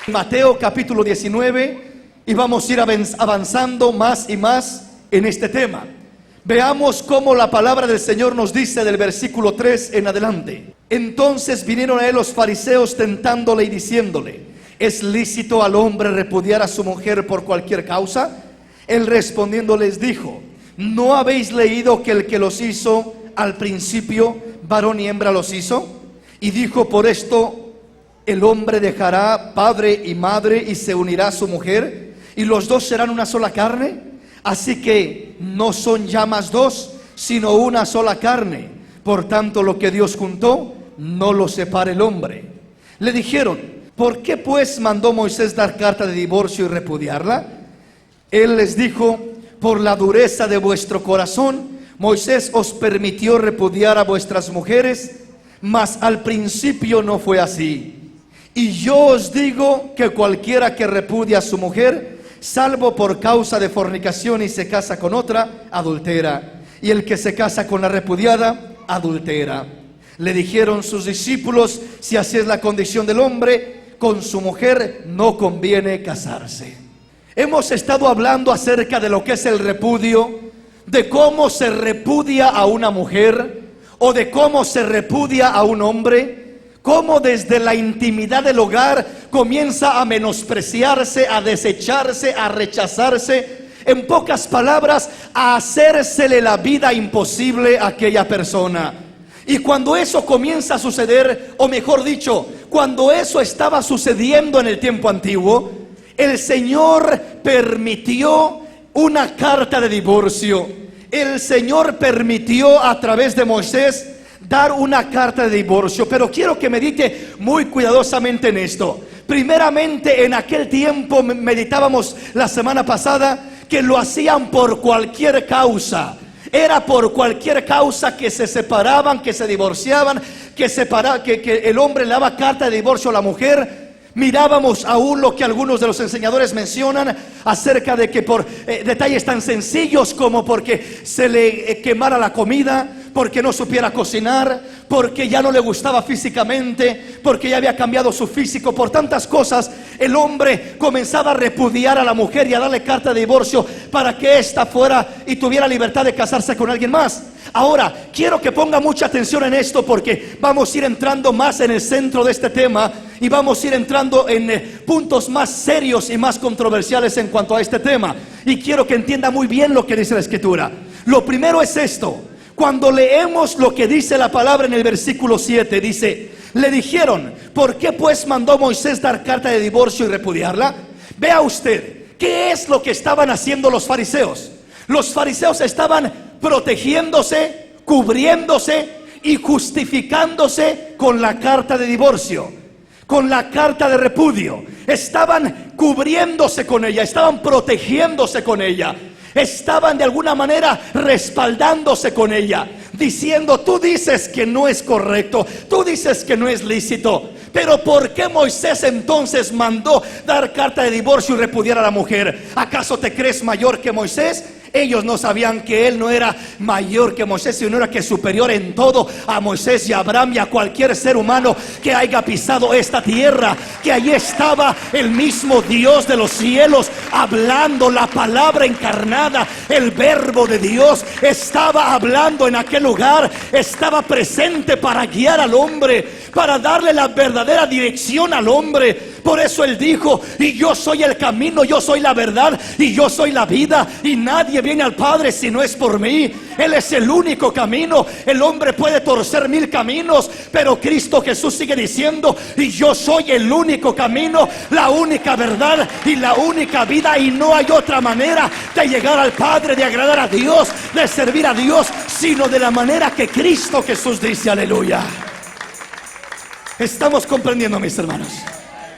Mateo capítulo 19, y vamos a ir avanzando más y más en este tema. Veamos cómo la palabra del Señor nos dice del versículo 3 en adelante. Entonces vinieron a él los fariseos tentándole y diciéndole: ¿es lícito al hombre repudiar a su mujer por cualquier causa? Él respondiendo les dijo: ¿no habéis leído que el que los hizo al principio, varón y hembra los hizo? Y dijo: por esto el hombre dejará padre y madre y se unirá a su mujer, y los dos serán una sola carne. Así que no son ya más dos, sino una sola carne. Por tanto, lo que Dios juntó, no lo separe el hombre. Le dijeron: ¿por qué pues mandó Moisés dar carta de divorcio y repudiarla? Él les dijo: por la dureza de vuestro corazón, Moisés os permitió repudiar a vuestras mujeres, mas al principio no fue así. Y yo os digo que cualquiera que repudia a su mujer, salvo por causa de fornicación y se casa con otra, adultera. Y el que se casa con la repudiada, adultera. Le dijeron sus discípulos: si así es la condición del hombre, con su mujer no conviene casarse. Hemos estado hablando acerca de lo que es el repudio, de cómo se repudia a una mujer o de cómo se repudia a un hombre. Cómo desde la intimidad del hogar comienza a menospreciarse, a desecharse, a rechazarse. En pocas palabras, a hacérsele la vida imposible a aquella persona. Y cuando eso comienza a suceder, o mejor dicho, cuando eso estaba sucediendo en el tiempo antiguo, el Señor permitió una carta de divorcio. El Señor permitió a través de Moisés dar una carta de divorcio. Pero quiero que medite muy cuidadosamente en esto. Primeramente, en aquel tiempo meditábamos la semana pasada que lo hacían por cualquier causa. Era por cualquier causa que se separaban, que se divorciaban, que el hombre le daba carta de divorcio a la mujer. Mirábamos aún lo que algunos de los enseñadores mencionan acerca de que por detalles tan sencillos como porque se le quemara la comida, porque no supiera cocinar, porque ya no le gustaba físicamente, porque ya había cambiado su físico, por tantas cosas, el hombre comenzaba a repudiar a la mujer y a darle carta de divorcio para que ésta fuera y tuviera libertad de casarse con alguien más. Ahora, quiero que ponga mucha atención en esto, porque vamos a ir entrando más en el centro de este tema y vamos a ir entrando en puntos más serios y más controversiales en cuanto a este tema. Y quiero que entienda muy bien lo que dice la Escritura. Lo primero es esto: cuando leemos lo que dice la palabra en el versículo 7, dice: le dijeron: ¿por qué pues mandó Moisés dar carta de divorcio y repudiarla? Vea usted, ¿qué es lo que estaban haciendo los fariseos? Los fariseos estaban protegiéndose, cubriéndose y justificándose con la carta de divorcio, con la carta de repudio. Estaban cubriéndose con ella, estaban protegiéndose con ella, estaban de alguna manera respaldándose con ella, diciendo: tú dices que no es correcto, tú dices que no es lícito, pero ¿por qué Moisés entonces mandó dar carta de divorcio y repudiar a la mujer? ¿Acaso te crees mayor que Moisés? Ellos no sabían que él no era mayor que Moisés, sino era que superior en todo a Moisés y a Abraham y a cualquier ser humano que haya pisado esta tierra. Que allí estaba el mismo Dios de los cielos hablando, la palabra encarnada, el verbo de Dios estaba hablando en aquel lugar, estaba presente para guiar al hombre, para darle la verdadera dirección al hombre. Por eso él dijo: y yo soy el camino, yo soy la verdad y yo soy la vida, y nadie viene al Padre si no es por mí. Él es el único camino. El hombre puede torcer 1000 caminos, pero Cristo Jesús sigue diciendo: y yo soy el único camino, la única verdad y la única vida, y no hay otra manera de llegar al Padre, de agradar a Dios, de servir a Dios, sino de la manera que Cristo Jesús dice. Aleluya. ¿Estamos comprendiendo, mis hermanos?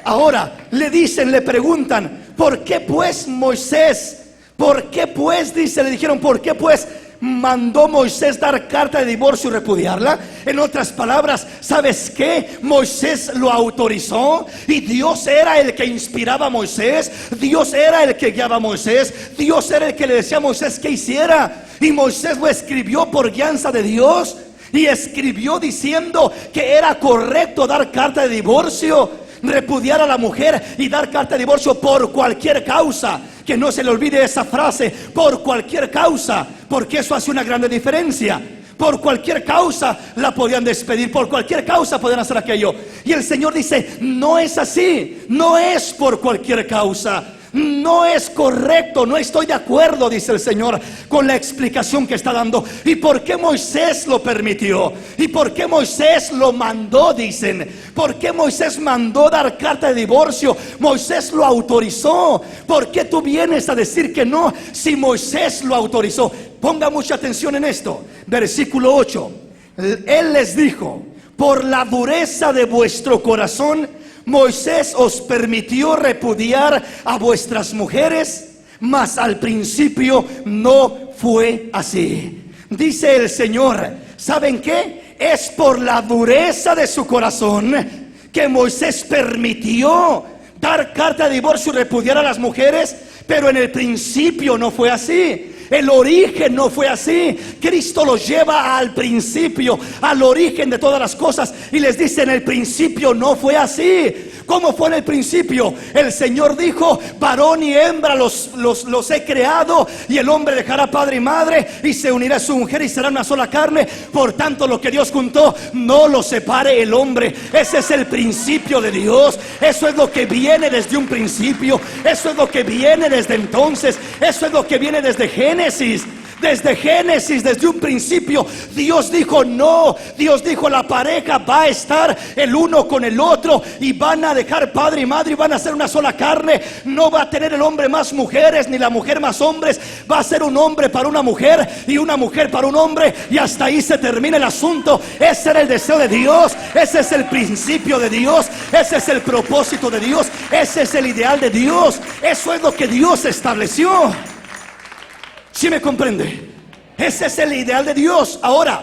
Ahora le preguntan: ¿por qué pues Moisés? ¿Por qué pues? Le dijeron: ¿por qué pues mandó Moisés dar carta de divorcio y repudiarla? En otras palabras, ¿sabes qué? Moisés lo autorizó, y Dios era el que inspiraba a Moisés, Dios era el que guiaba a Moisés, Dios era el que le decía a Moisés que hiciera, y Moisés lo escribió por guianza de Dios, y escribió diciendo que era correcto dar carta de divorcio. repudiar a la mujer y dar carta de divorcio por cualquier causa. Que no se le olvide esa frase, por cualquier causa, porque eso hace una gran diferencia. Por cualquier causa la podían despedir, por cualquier causa podían hacer aquello. Y el Señor dice, no es así, no es por cualquier causa. No es correcto, no estoy de acuerdo, dice el Señor, con la explicación que está dando. ¿Y por qué Moisés lo permitió? ¿Y por qué Moisés lo mandó? Dicen, ¿por qué Moisés mandó dar carta de divorcio? Moisés lo autorizó. ¿Por qué tú vienes a decir que no si Moisés lo autorizó? Ponga mucha atención en esto. Versículo 8. Él les dijo, por la dureza de vuestro corazón Moisés os permitió repudiar a vuestras mujeres, mas al principio no fue así. Dice el Señor, ¿saben qué? Es por la dureza de su corazón que Moisés permitió dar carta de divorcio y repudiar a las mujeres, pero en el principio no fue así. El origen no fue así. Cristo los lleva al principio, al origen de todas las cosas, y les dice, en el principio no fue así. ¿Cómo fue en el principio? El Señor dijo, varón y hembra los he creado, y el hombre dejará padre y madre y se unirá a su mujer y será una sola carne. Por tanto, lo que Dios juntó, no lo separe el hombre. Ese es el principio de Dios. Eso es lo que viene desde un principio. Eso es lo que viene desde entonces. Eso es lo que viene desde Génesis. Desde Génesis, desde un principio, Dios dijo no. Dios dijo, la pareja va a estar el uno con el otro y van a dejar padre y madre y van a ser una sola carne. No va a tener el hombre más mujeres ni la mujer más hombres. Va a ser un hombre para una mujer y una mujer para un hombre, y hasta ahí se termina el asunto. Ese era el deseo de Dios. Ese es el principio de Dios. Ese es el propósito de Dios. Ese es el ideal de Dios. Eso es lo que Dios estableció. ¿Sí me comprende? Ese es el ideal de Dios. Ahora,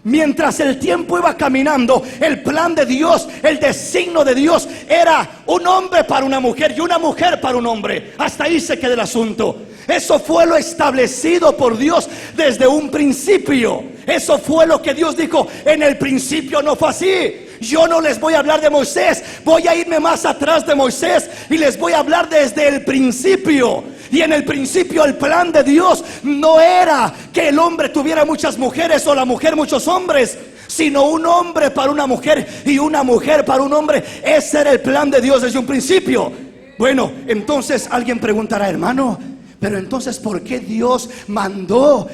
mientras el tiempo iba caminando, el plan de Dios, el designio de Dios era un hombre para una mujer y una mujer para un hombre. Hasta ahí se queda el asunto. Eso fue lo establecido por Dios desde un principio. Eso fue lo que Dios dijo. En el principio no fue así. Yo no les voy a hablar de Moisés, voy a irme más atrás de Moisés y les voy a hablar desde el principio. Y en el principio el plan de Dios no era que el hombre tuviera muchas mujeres o la mujer muchos hombres, sino un hombre para una mujer y una mujer para un hombre. Ese era el plan de Dios desde un principio. Bueno, entonces alguien preguntará, hermano, pero entonces ¿por qué Dios mandó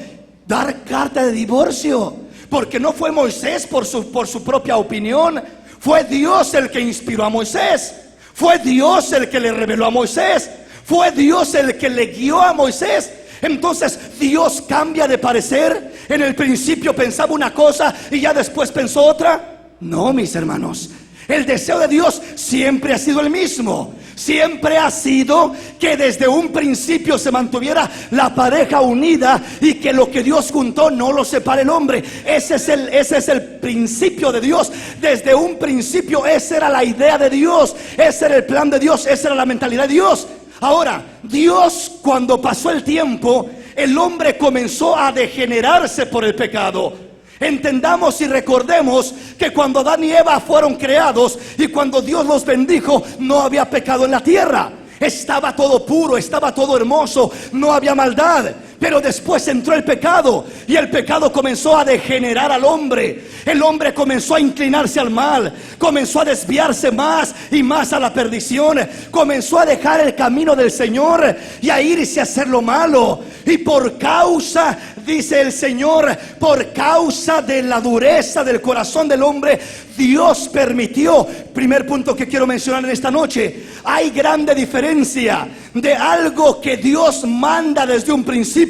dar carta de divorcio? Porque no fue Moisés por su propia opinión. Fue Dios el que inspiró a Moisés. Fue Dios el que le reveló a Moisés. Fue Dios el que le guió a Moisés. Entonces Dios cambia de parecer. En el principio pensaba una cosa y ya después pensó otra. No, mis hermanos, el deseo de Dios siempre ha sido el mismo. Siempre ha sido que desde un principio se mantuviera la pareja unida y que lo que Dios juntó no lo separe el hombre. Ese es el principio de Dios. Desde un principio esa era la idea de Dios. Ese era el plan de Dios. Esa era la mentalidad de Dios. Ahora, Dios, cuando pasó el tiempo, el hombre comenzó a degenerarse por el pecado. Entendamos y recordemos que cuando Adán y Eva fueron creados y cuando Dios los bendijo, no había pecado en la tierra. Estaba todo puro, estaba todo hermoso, no había maldad. Pero después entró el pecado y el pecado comenzó a degenerar al hombre. El hombre comenzó a inclinarse al mal, comenzó a desviarse más y más a la perdición, comenzó a dejar el camino del Señor y a irse a hacer lo malo. Y por causa, dice el Señor, por causa de la dureza del corazón del hombre, Dios permitió. Primer punto que quiero mencionar en esta noche: hay grande diferencia de algo que Dios manda desde un principio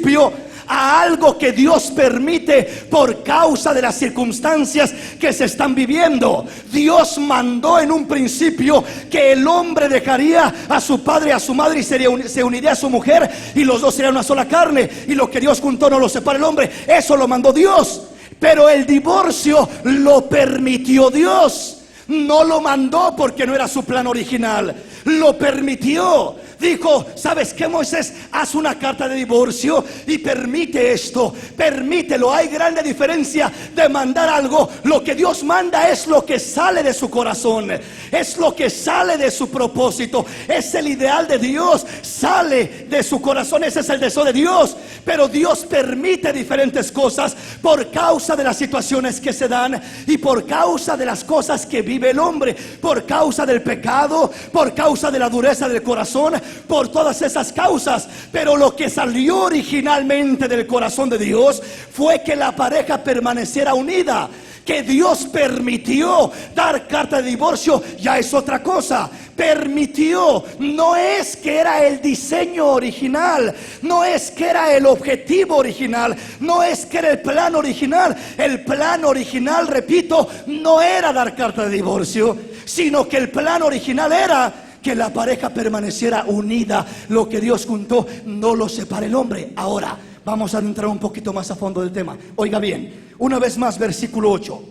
a algo que Dios permite por causa de las circunstancias que se están viviendo. Dios mandó en un principio que el hombre dejaría a su padre y a su madre y se uniría a su mujer y los dos serían una sola carne, y lo que Dios juntó no lo separa el hombre. Eso lo mandó Dios. Pero el divorcio lo permitió Dios. No lo mandó porque no era su plan original. Lo permitió. dijo: ¿sabes qué, Moisés? Haz una carta de divorcio y permite esto, permítelo. Hay grande diferencia de mandar algo. Lo que Dios manda es lo que sale de su corazón, es lo que sale de su propósito, es el ideal de Dios, sale de su corazón, ese es el deseo de Dios. Pero Dios permite diferentes cosas por causa de las situaciones que se dan y por causa de las cosas que vive el hombre, por causa del pecado, por causa de la dureza del corazón, por todas esas causas. Pero lo que salió originalmente del corazón de Dios fue que la pareja permaneciera unida. Que Dios permitió dar carta de divorcio ya es otra cosa. Permitió, no es que era el diseño original, no es que era el objetivo original, no es que era el plan original. El plan original, repito, no era dar carta de divorcio, sino que el plan original era que la pareja permaneciera unida. Lo que Dios juntó, no lo separa el hombre. Ahora vamos a entrar un poquito más a fondo del tema. Oiga bien, una vez más, versículo 8.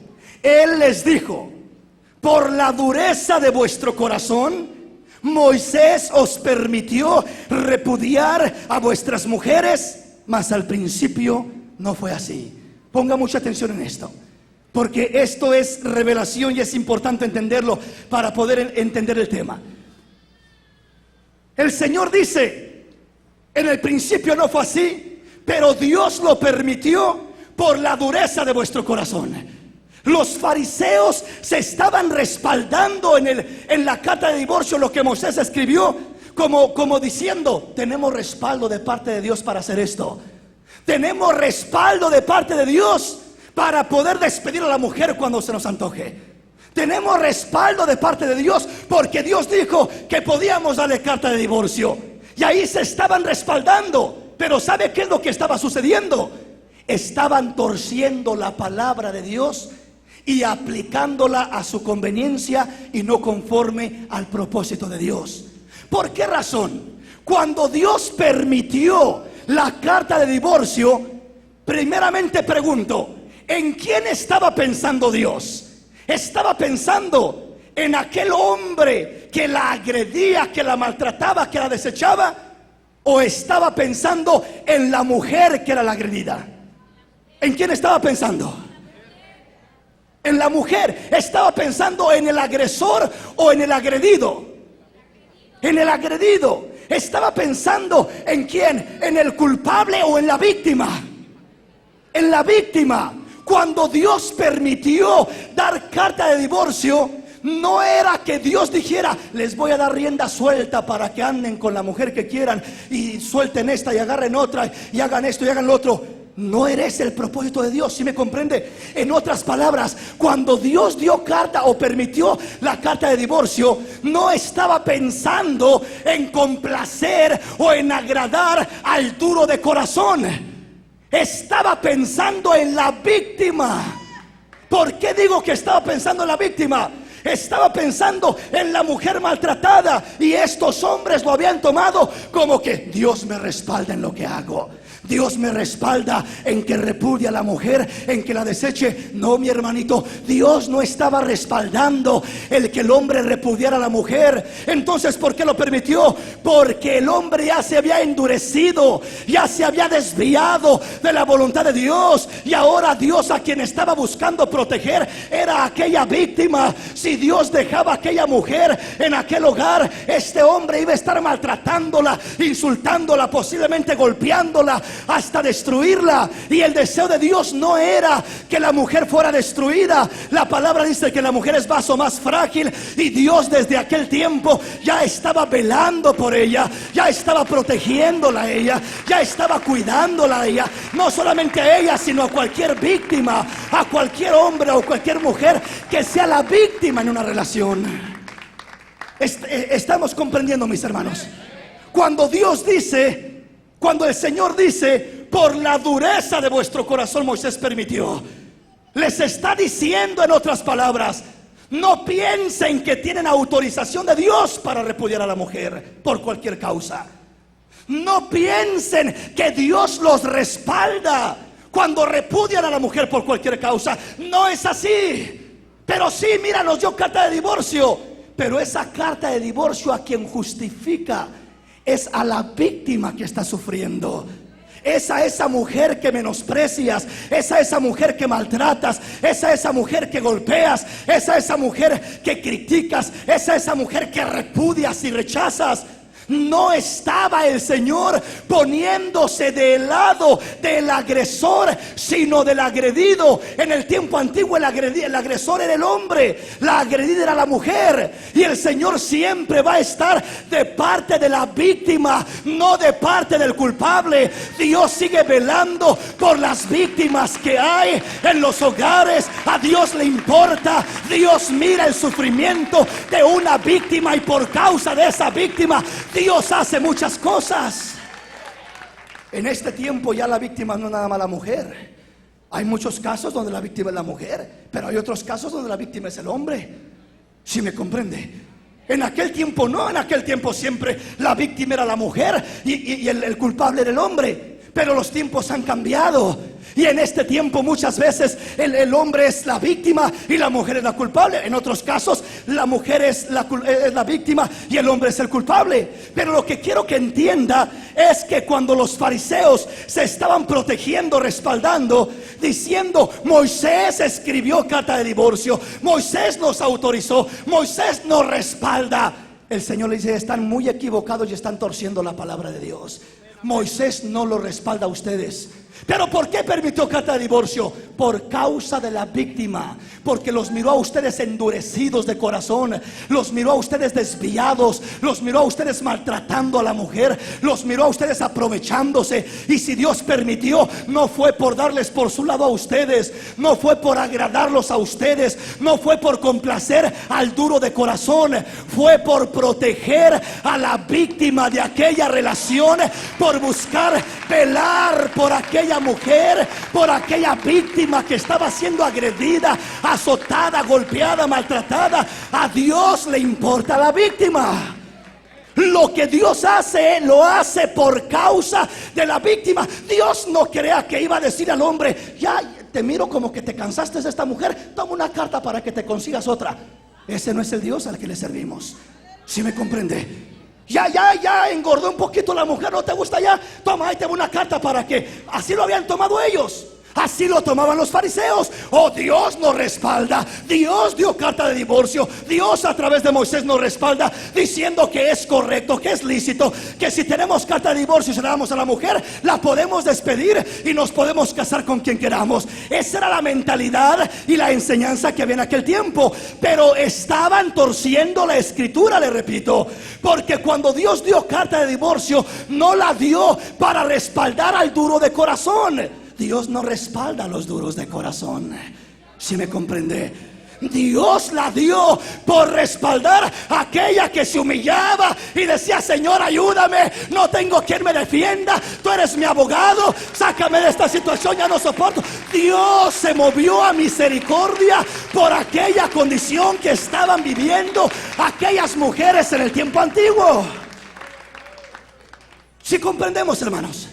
Él les dijo: por la dureza de vuestro corazón, Moisés os permitió repudiar a vuestras mujeres, mas al principio no fue así. Ponga mucha atención en esto, porque esto es revelación y es importante entenderlo para poder entender el tema. El Señor dice: en el principio no fue así, pero Dios lo permitió por la dureza de vuestro corazón. Los fariseos se estaban respaldando en la carta de divorcio, lo que Moisés escribió, como diciendo: tenemos respaldo de parte de Dios para hacer esto. Tenemos respaldo de parte de Dios para poder despedir a la mujer cuando se nos antoje. Tenemos respaldo de parte de Dios porque Dios dijo que podíamos darle carta de divorcio. Y ahí se estaban respaldando. Pero ¿sabe qué es lo que estaba sucediendo? Estaban torciendo la palabra de Dios y aplicándola a su conveniencia y no conforme al propósito de Dios. ¿Por qué razón? Cuando Dios permitió la carta de divorcio, primeramente pregunto: ¿en quién estaba pensando Dios? ¿Estaba pensando en aquel hombre que la agredía, que la maltrataba, que la desechaba? ¿O estaba pensando en la mujer que era la agredida? ¿En quién estaba pensando? En la mujer. ¿Estaba pensando en el agresor o en el agredido? En el agredido. ¿Estaba pensando en quién? ¿En el culpable o en la víctima? En la víctima. Cuando Dios permitió dar carta de divorcio, no era que Dios dijera: les voy a dar rienda suelta para que anden con la mujer que quieran y suelten esta y agarren otra y hagan esto y hagan lo otro. No era ese el propósito de Dios, ¿sí me comprende? En otras palabras, cuando Dios dio carta o permitió la carta de divorcio, no estaba pensando en complacer o en agradar al duro de corazón. Estaba pensando en la víctima. ¿Por qué digo que estaba pensando en la víctima? Estaba pensando en la mujer maltratada, y estos hombres lo habían tomado como que Dios me respalda en lo que hago. Dios me respalda en que repudie a la mujer, en que la deseche. No, mi hermanito, Dios no estaba respaldando el que el hombre repudiara a la mujer. Entonces, ¿por qué lo permitió? Porque el hombre ya se había endurecido, ya se había desviado de la voluntad de Dios, y ahora Dios, a quien estaba buscando proteger, era aquella víctima. Si Dios dejaba a aquella mujer en aquel hogar, este hombre iba a estar maltratándola, insultándola, posiblemente golpeándola, hasta destruirla. Y el deseo de Dios no era que la mujer fuera destruida. La palabra dice que la mujer es vaso más frágil, y Dios desde aquel tiempo ya estaba velando por ella, ya estaba protegiéndola a ella, ya estaba cuidándola a ella. No solamente a ella, sino a cualquier víctima, a cualquier hombre o cualquier mujer que sea la víctima en una relación. Estamos comprendiendo, mis hermanos. Cuando Dios dice, cuando el Señor dice: por la dureza de vuestro corazón Moisés permitió, les está diciendo, en otras palabras, no piensen que tienen autorización de Dios para repudiar a la mujer por cualquier causa. No piensen que Dios los respalda cuando repudian a la mujer por cualquier causa. No es así. Pero sí, mira, nos dio carta de divorcio, pero esa carta de divorcio a quien justifica es a la víctima que está sufriendo. Es a esa mujer que menosprecias, es a esa mujer que maltratas, es a esa mujer que golpeas, es a esa mujer que criticas, es a esa mujer que repudias y rechazas. No estaba el Señor poniéndose del lado del agresor, sino del agredido. En el tiempo antiguo el agresor era el hombre, la agredida era la mujer. Y el Señor siempre va a estar de parte de la víctima, no de parte del culpable. Dios sigue velando por las víctimas que hay en los hogares. A Dios le importa. Dios mira el sufrimiento de una víctima, y por causa de esa víctima Dios hace muchas cosas. En este tiempo ya la víctima no es nada más la mujer. Hay muchos casos donde la víctima es la mujer, pero hay otros casos donde la víctima es el hombre. ¿Sí me comprende? En aquel tiempo no, en aquel tiempo siempre la víctima era la mujer y el culpable era el hombre. Pero los tiempos han cambiado, y en este tiempo muchas veces el hombre es la víctima y la mujer es la culpable. En otros casos la mujer es la víctima y el hombre es el culpable. Pero lo que quiero que entienda es que cuando los fariseos se estaban protegiendo, respaldando, diciendo: Moisés escribió carta de divorcio, Moisés nos autorizó, Moisés nos respalda, el Señor le dice: están muy equivocados y están torciendo la palabra de Dios. Moisés no lo respalda a ustedes. ¿Pero por qué permitió carta de divorcio? Por causa de la víctima. Porque los miró a ustedes endurecidos de corazón, los miró a ustedes desviados, los miró a ustedes maltratando a la mujer, los miró a ustedes aprovechándose. Y si Dios permitió, no fue por darles por su lado a ustedes, no fue por agradarlos a ustedes, no fue por complacer al duro de corazón, fue por proteger a la víctima de aquella relación, por buscar velar por aquella mujer, por aquella víctima que estaba siendo agredida, azotada, golpeada, maltratada. A Dios le importa la víctima. Lo que Dios hace, lo hace por causa de la víctima. Dios no crea que iba a decir al hombre: ya te miro como que te cansaste de esta mujer, toma una carta para que te consigas otra. Ese no es el Dios al que le servimos. ¿Sí me comprende? Ya engordó un poquito la mujer, ¿no te gusta ya? Toma, ahí te va una carta para que... Así lo habían tomado ellos. Así lo tomaban los fariseos. Oh, Dios nos respalda. Dios dio carta de divorcio. Dios a través de Moisés nos respalda, diciendo que es correcto, que es lícito, que si tenemos carta de divorcio y se la damos a la mujer, la podemos despedir y nos podemos casar con quien queramos. Esa era la mentalidad y la enseñanza que había en aquel tiempo. Pero estaban torciendo la escritura, le repito, porque cuando Dios dio carta de divorcio, no la dio para respaldar al duro de corazón. Dios no respalda a los duros de corazón. ¿Sí me comprende? Dios la dio por respaldar a aquella que se humillaba y decía: Señor, ayúdame, no tengo quien me defienda, tú eres mi abogado, sácame de esta situación, ya no soporto. Dios se movió a misericordia por aquella condición que estaban viviendo aquellas mujeres en el tiempo antiguo. ¿Sí comprendemos, hermanos?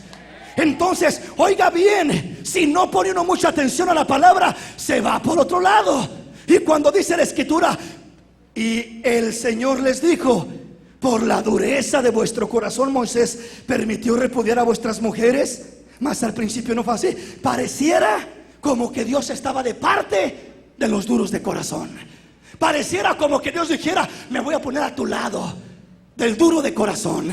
Entonces, oiga bien, si no pone uno mucha atención a la palabra, se va por otro lado. Y cuando dice la escritura: y el Señor les dijo: por la dureza de vuestro corazón Moisés permitió repudiar a vuestras mujeres. Mas al principio no fue así. Pareciera como que Dios estaba de parte de los duros de corazón. Pareciera como que Dios dijera: me voy a poner a tu lado del duro de corazón.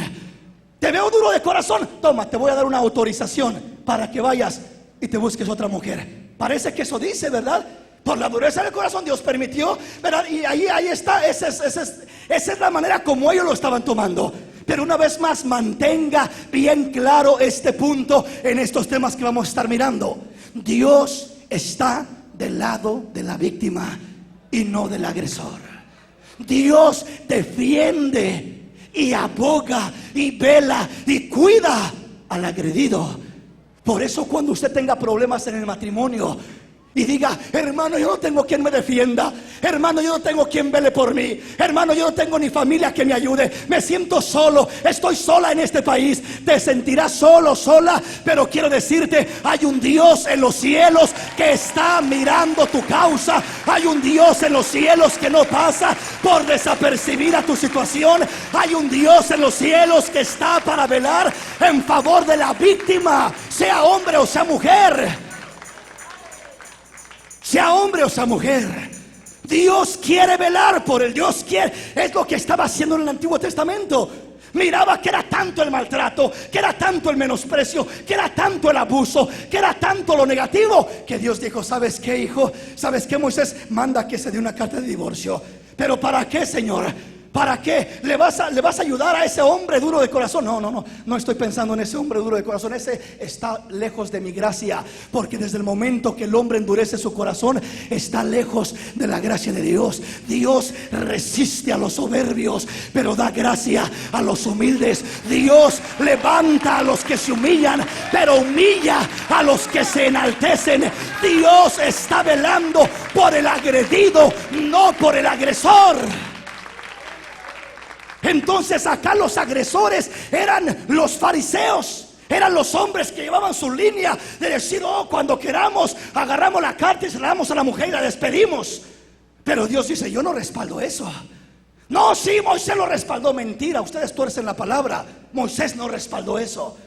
Te veo duro de corazón, toma, te voy a dar una autorización para que vayas y te busques otra mujer. Parece que eso dice, ¿verdad? Por la dureza del corazón Dios permitió, ¿verdad? Y ahí está, esa es la manera como ellos lo estaban tomando. Pero una vez más, mantenga bien claro este punto en estos temas que vamos a estar mirando. Dios está del lado de la víctima y no del agresor. Dios defiende y aboga y vela y cuida al agredido. Por eso cuando usted tenga problemas en el matrimonio y diga: hermano, yo no tengo quien me defienda, hermano, yo no tengo quien vele por mí, hermano, yo no tengo ni familia que me ayude, me siento solo, estoy sola en este país. Te sentirás solo, sola, pero quiero decirte, hay un Dios en los cielos que está mirando tu causa. Hay un Dios en los cielos que no pasa por desapercibida tu situación. Hay un Dios en los cielos que está para velar en favor de la víctima, sea hombre o sea mujer. Sea hombre o sea mujer, Dios quiere velar por él. Dios quiere, es lo que estaba haciendo en el Antiguo Testamento. Miraba que era tanto el maltrato, que era tanto el menosprecio, que era tanto el abuso, que era tanto lo negativo, que Dios dijo: ¿sabes qué, hijo? ¿Sabes qué, Moisés? Manda que se dé una carta de divorcio. ¿Pero para qué, Señor? ¿Para qué? ¿Le vas a ayudar a ese hombre duro de corazón? No estoy pensando en ese hombre duro de corazón. Ese está lejos de mi gracia, porque desde el momento que el hombre endurece su corazón, está lejos de la gracia de Dios. Dios resiste a los soberbios, pero da gracia a los humildes. Dios levanta a los que se humillan, pero humilla a los que se enaltecen. Dios está velando por el agredido, no por el agresor. Entonces acá los agresores eran los fariseos, eran los hombres que llevaban su línea de decir: oh, cuando queramos agarramos la carta y se la damos a la mujer y la despedimos. Pero Dios dice: yo no respaldo eso. No, sí, Moisés lo respaldó. Mentira, ustedes tuercen la palabra. Moisés no respaldó eso.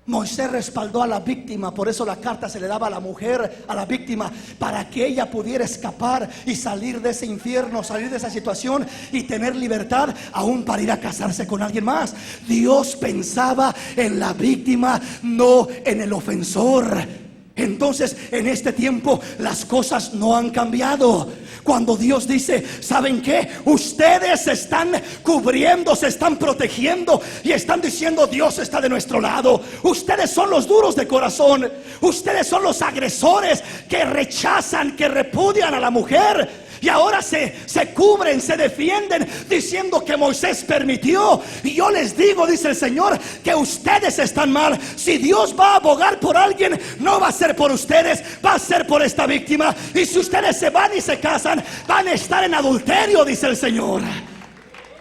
Moisés respaldó a la víctima. Por eso la carta se le daba a la mujer, a la víctima, para que ella pudiera escapar y salir de ese infierno, salir de esa situación y tener libertad, aún para ir a casarse con alguien más. Dios pensaba en la víctima, no en el ofensor. Entonces, en este tiempo las cosas no han cambiado. Cuando Dios dice: ¿saben qué? Ustedes se están cubriendo, se están protegiendo y están diciendo: Dios está de nuestro lado. Ustedes son los duros de corazón. Ustedes son los agresores que rechazan, que repudian a la mujer. Y ahora se cubren, se defienden diciendo que Moisés permitió. Y yo les digo, dice el Señor, que ustedes están mal. Si Dios va a abogar por alguien, no va a ser por ustedes, va a ser por esta víctima. Y si ustedes se van y se casan, van a estar en adulterio, dice el Señor.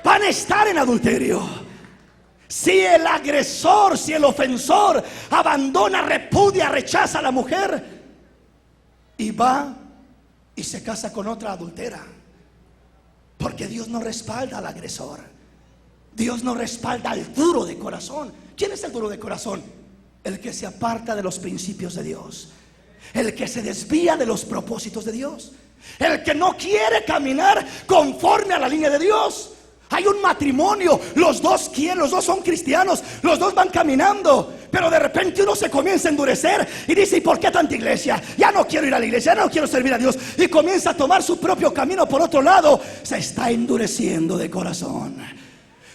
Van a estar en adulterio. Si el agresor, si el ofensor abandona, repudia, rechaza a la mujer y va y se casa con otra adultera, porque Dios no respalda al agresor. Dios no respalda al duro de corazón. ¿Quién es el duro de corazón? El que se aparta de los principios de Dios, el que se desvía de los propósitos de Dios, el que no quiere caminar conforme a la línea de Dios. Hay un matrimonio, los dos son cristianos, los dos van caminando, pero de repente uno se comienza a endurecer y dice: ¿y por qué tanta iglesia? Ya no quiero ir a la iglesia, ya no quiero servir a Dios. Y comienza a tomar su propio camino por otro lado. Se está endureciendo de corazón.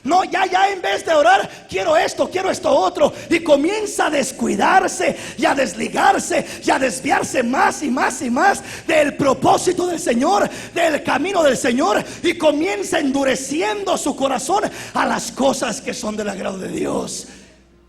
No, ya en vez de orar, quiero esto otro. Y comienza a descuidarse y a desligarse y a desviarse más y más y más del propósito del Señor, del camino del Señor. Y comienza endureciendo su corazón a las cosas que son del agrado de Dios.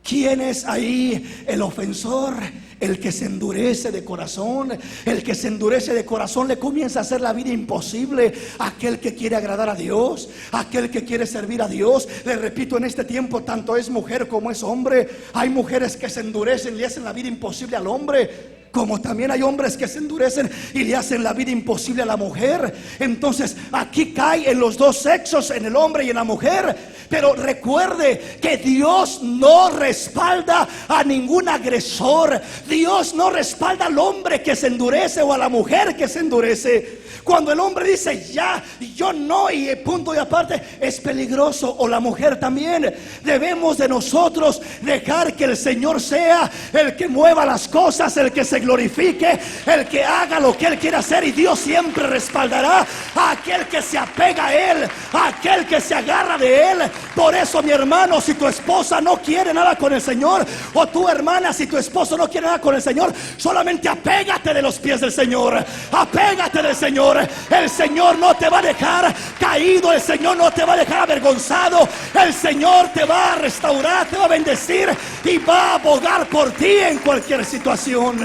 ¿Quién es ahí el ofensor? El que se endurece de corazón. El que se endurece de corazón le comienza a hacer la vida imposible a aquel que quiere agradar a Dios, a aquel que quiere servir a Dios. Le repito, en este tiempo tanto es mujer como es hombre. Hay mujeres que se endurecen y le hacen la vida imposible al hombre, como también hay hombres que se endurecen y le hacen la vida imposible a la mujer. Entonces aquí cae en los dos sexos, en el hombre y en la mujer. Pero recuerde que Dios no respalda a ningún agresor. Dios no respalda al hombre que se endurece o a la mujer que se endurece. Cuando el hombre dice: ya, yo no, y punto y aparte, es peligroso. O la mujer también. Debemos de nosotros dejar que el Señor sea el que mueva las cosas, el que se glorifique, el que haga lo que Él quiere hacer. Y Dios siempre respaldará a aquel que se apega a Él, a aquel que se agarra de Él. Por eso, mi hermano, si tu esposa no quiere nada con el Señor, o tu hermana, si tu esposo no quiere nada con el Señor, solamente apégate de los pies del Señor. Apégate del Señor. El Señor no te va a dejar caído. El Señor no te va a dejar avergonzado. El Señor te va a restaurar, te va a bendecir y va a abogar por ti en cualquier situación.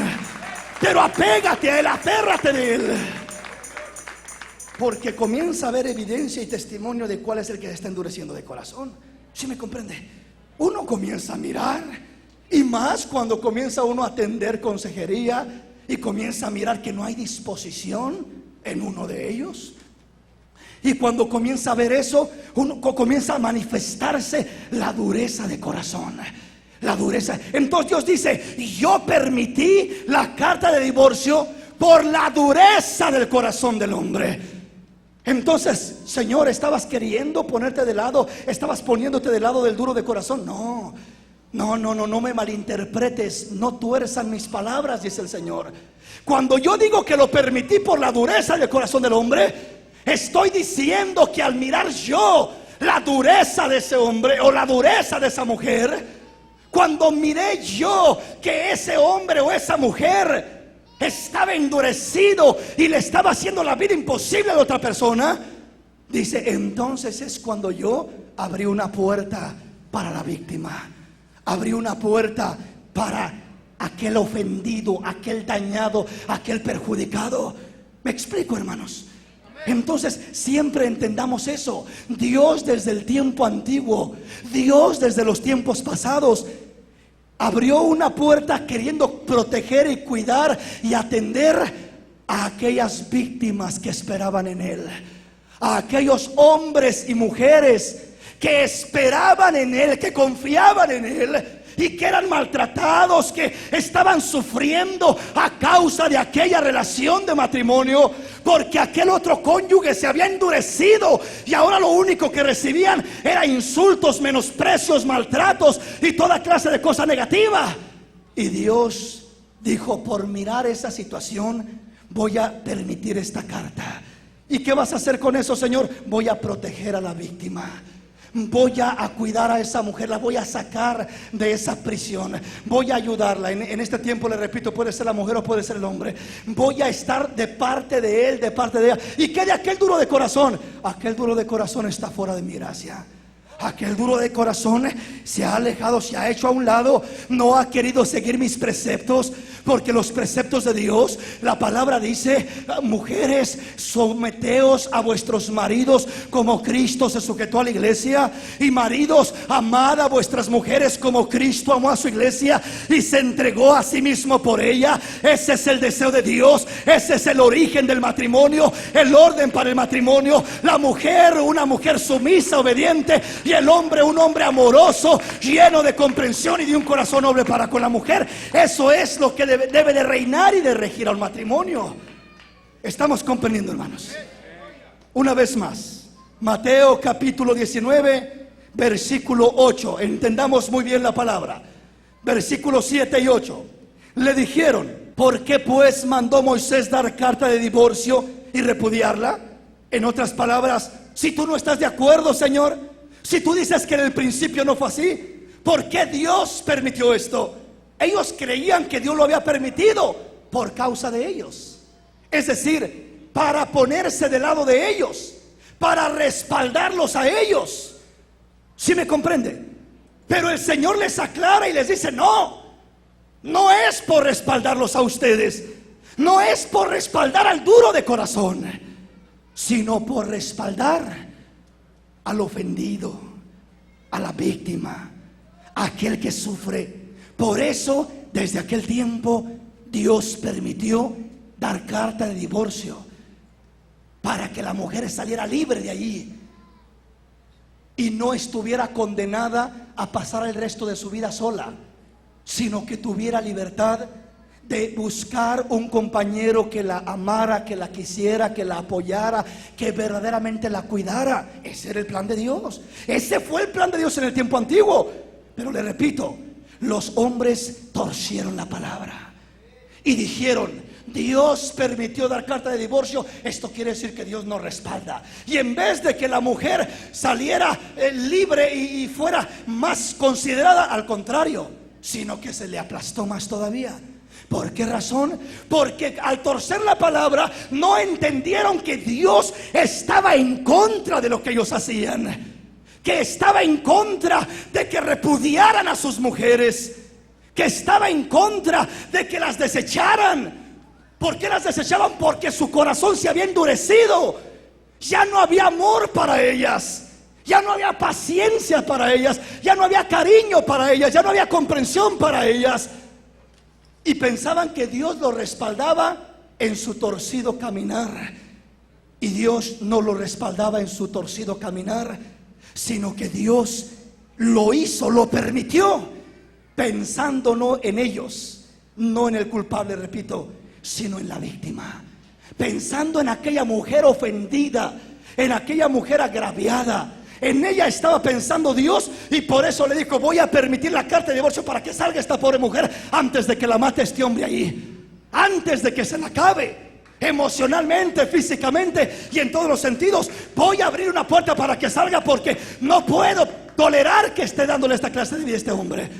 pero apégate a Él, aférrate de Él. Porque comienza a haber evidencia y testimonio de cuál es el que se está endureciendo de corazón. ¿Sí me comprende? Uno comienza a mirar, y más cuando comienza uno a atender consejería y comienza a mirar que no hay disposición en uno de ellos. Y cuando comienza a ver eso, uno comienza a manifestarse la dureza de corazón. La dureza. Entonces Dios dice: yo permití la carta de divorcio por la dureza del corazón del hombre. Entonces, Señor, ¿estabas queriendo ponerte de lado? ¿Estabas poniéndote del lado del duro de corazón? No me malinterpretes, no tuerzan mis palabras, dice el Señor. Cuando yo digo que lo permití por la dureza del corazón del hombre, estoy diciendo que al mirar yo la dureza de ese hombre o la dureza de esa mujer, cuando miré yo que ese hombre o esa mujer estaba endurecido y le estaba haciendo la vida imposible a otra persona, dice, entonces es cuando yo abrí una puerta para la víctima. Abrí una puerta para aquel ofendido, aquel dañado, aquel perjudicado. ¿Me explico, hermanos? Entonces siempre entendamos eso. Dios desde el tiempo antiguo, Dios desde los tiempos pasados, abrió una puerta queriendo proteger y cuidar y atender a aquellas víctimas que esperaban en Él, a aquellos hombres y mujeres que esperaban en Él, que confiaban en Él y que eran maltratados, que estaban sufriendo a causa de aquella relación de matrimonio, porque aquel otro cónyuge se había endurecido y ahora lo único que recibían era insultos, menosprecios, maltratos y toda clase de cosa negativa. Y Dios dijo: por mirar esa situación voy a permitir esta carta. ¿Y qué vas a hacer con eso, Señor? Voy a proteger a la víctima. Voy a cuidar a esa mujer, la voy a sacar de esa prisión, voy a ayudarla. En este tiempo, le repito, puede ser la mujer o puede ser el hombre. Voy a estar de parte de él, de parte de ella. ¿Y qué de aquel duro de corazón? Aquel duro de corazón está fuera de mi gracia. Aquel duro de corazón se ha alejado, se ha hecho a un lado, no ha querido seguir mis preceptos, porque los preceptos de Dios, la palabra dice: mujeres, someteos a vuestros maridos como Cristo se sujetó a la iglesia, y maridos, amad a vuestras mujeres como Cristo amó a su iglesia y se entregó a sí mismo por ella. Ese es el deseo de Dios, ese es el origen del matrimonio, el orden para el matrimonio. La mujer, una mujer sumisa, obediente, y el hombre, un hombre amoroso, lleno de comprensión y de un corazón noble para con la mujer. Eso es lo que debe de reinar y de regir al matrimonio. ¿Estamos comprendiendo, hermanos? Una vez más, Mateo capítulo 19, versículo 8. Entendamos muy bien la palabra. Versículos 7 y 8. Le dijeron: ¿por qué pues mandó Moisés dar carta de divorcio y repudiarla? En otras palabras, si tú no estás de acuerdo, Señor, si tú dices que en el principio no fue así, ¿por qué Dios permitió esto? Ellos creían que Dios lo había permitido por causa de ellos. Es decir, para ponerse del lado de ellos, para respaldarlos a ellos. ¿Sí me comprende? Pero el Señor les aclara y les dice: no es por respaldarlos a ustedes, no es por respaldar al duro de corazón, sino por respaldar al ofendido, a la víctima, a aquel que sufre. Por eso, desde aquel tiempo, Dios permitió dar carta de divorcio, para que la mujer saliera libre de allí y no estuviera condenada a pasar el resto de su vida sola, sino que tuviera libertad de buscar un compañero que la amara, que la quisiera, que la apoyara, que verdaderamente la cuidara. Ese era el plan de Dios. Ese fue el plan de Dios en el tiempo antiguo. Pero le repito, los hombres torcieron la palabra y dijeron: Dios permitió dar carta de divorcio, esto quiere decir que Dios no respalda. Y en vez de que la mujer saliera libre y fuera más considerada, al contrario, sino que se le aplastó más todavía. ¿Por qué razón? Porque al torcer la palabra no entendieron que Dios estaba en contra de lo que ellos hacían, que estaba en contra de que repudiaran a sus mujeres, que estaba en contra de que las desecharan. ¿Por qué las desechaban? Porque su corazón se había endurecido. Ya no había amor para ellas, ya no había paciencia para ellas, ya no había cariño para ellas, ya no había comprensión para ellas. Y pensaban que Dios lo respaldaba en su torcido caminar. Y Dios no lo respaldaba en su torcido caminar, sino que Dios lo hizo, lo permitió, pensando no en ellos, no en el culpable, repito, sino en la víctima. Pensando en aquella mujer ofendida, en aquella mujer agraviada. En ella estaba pensando Dios, y por eso le dijo: voy a permitir la carta de divorcio para que salga esta pobre mujer antes de que la mate este hombre ahí, antes de que se la acabe emocionalmente, físicamente y en todos los sentidos. Voy a abrir una puerta para que salga, porque no puedo tolerar que esté dándole esta clase de vida a este hombre.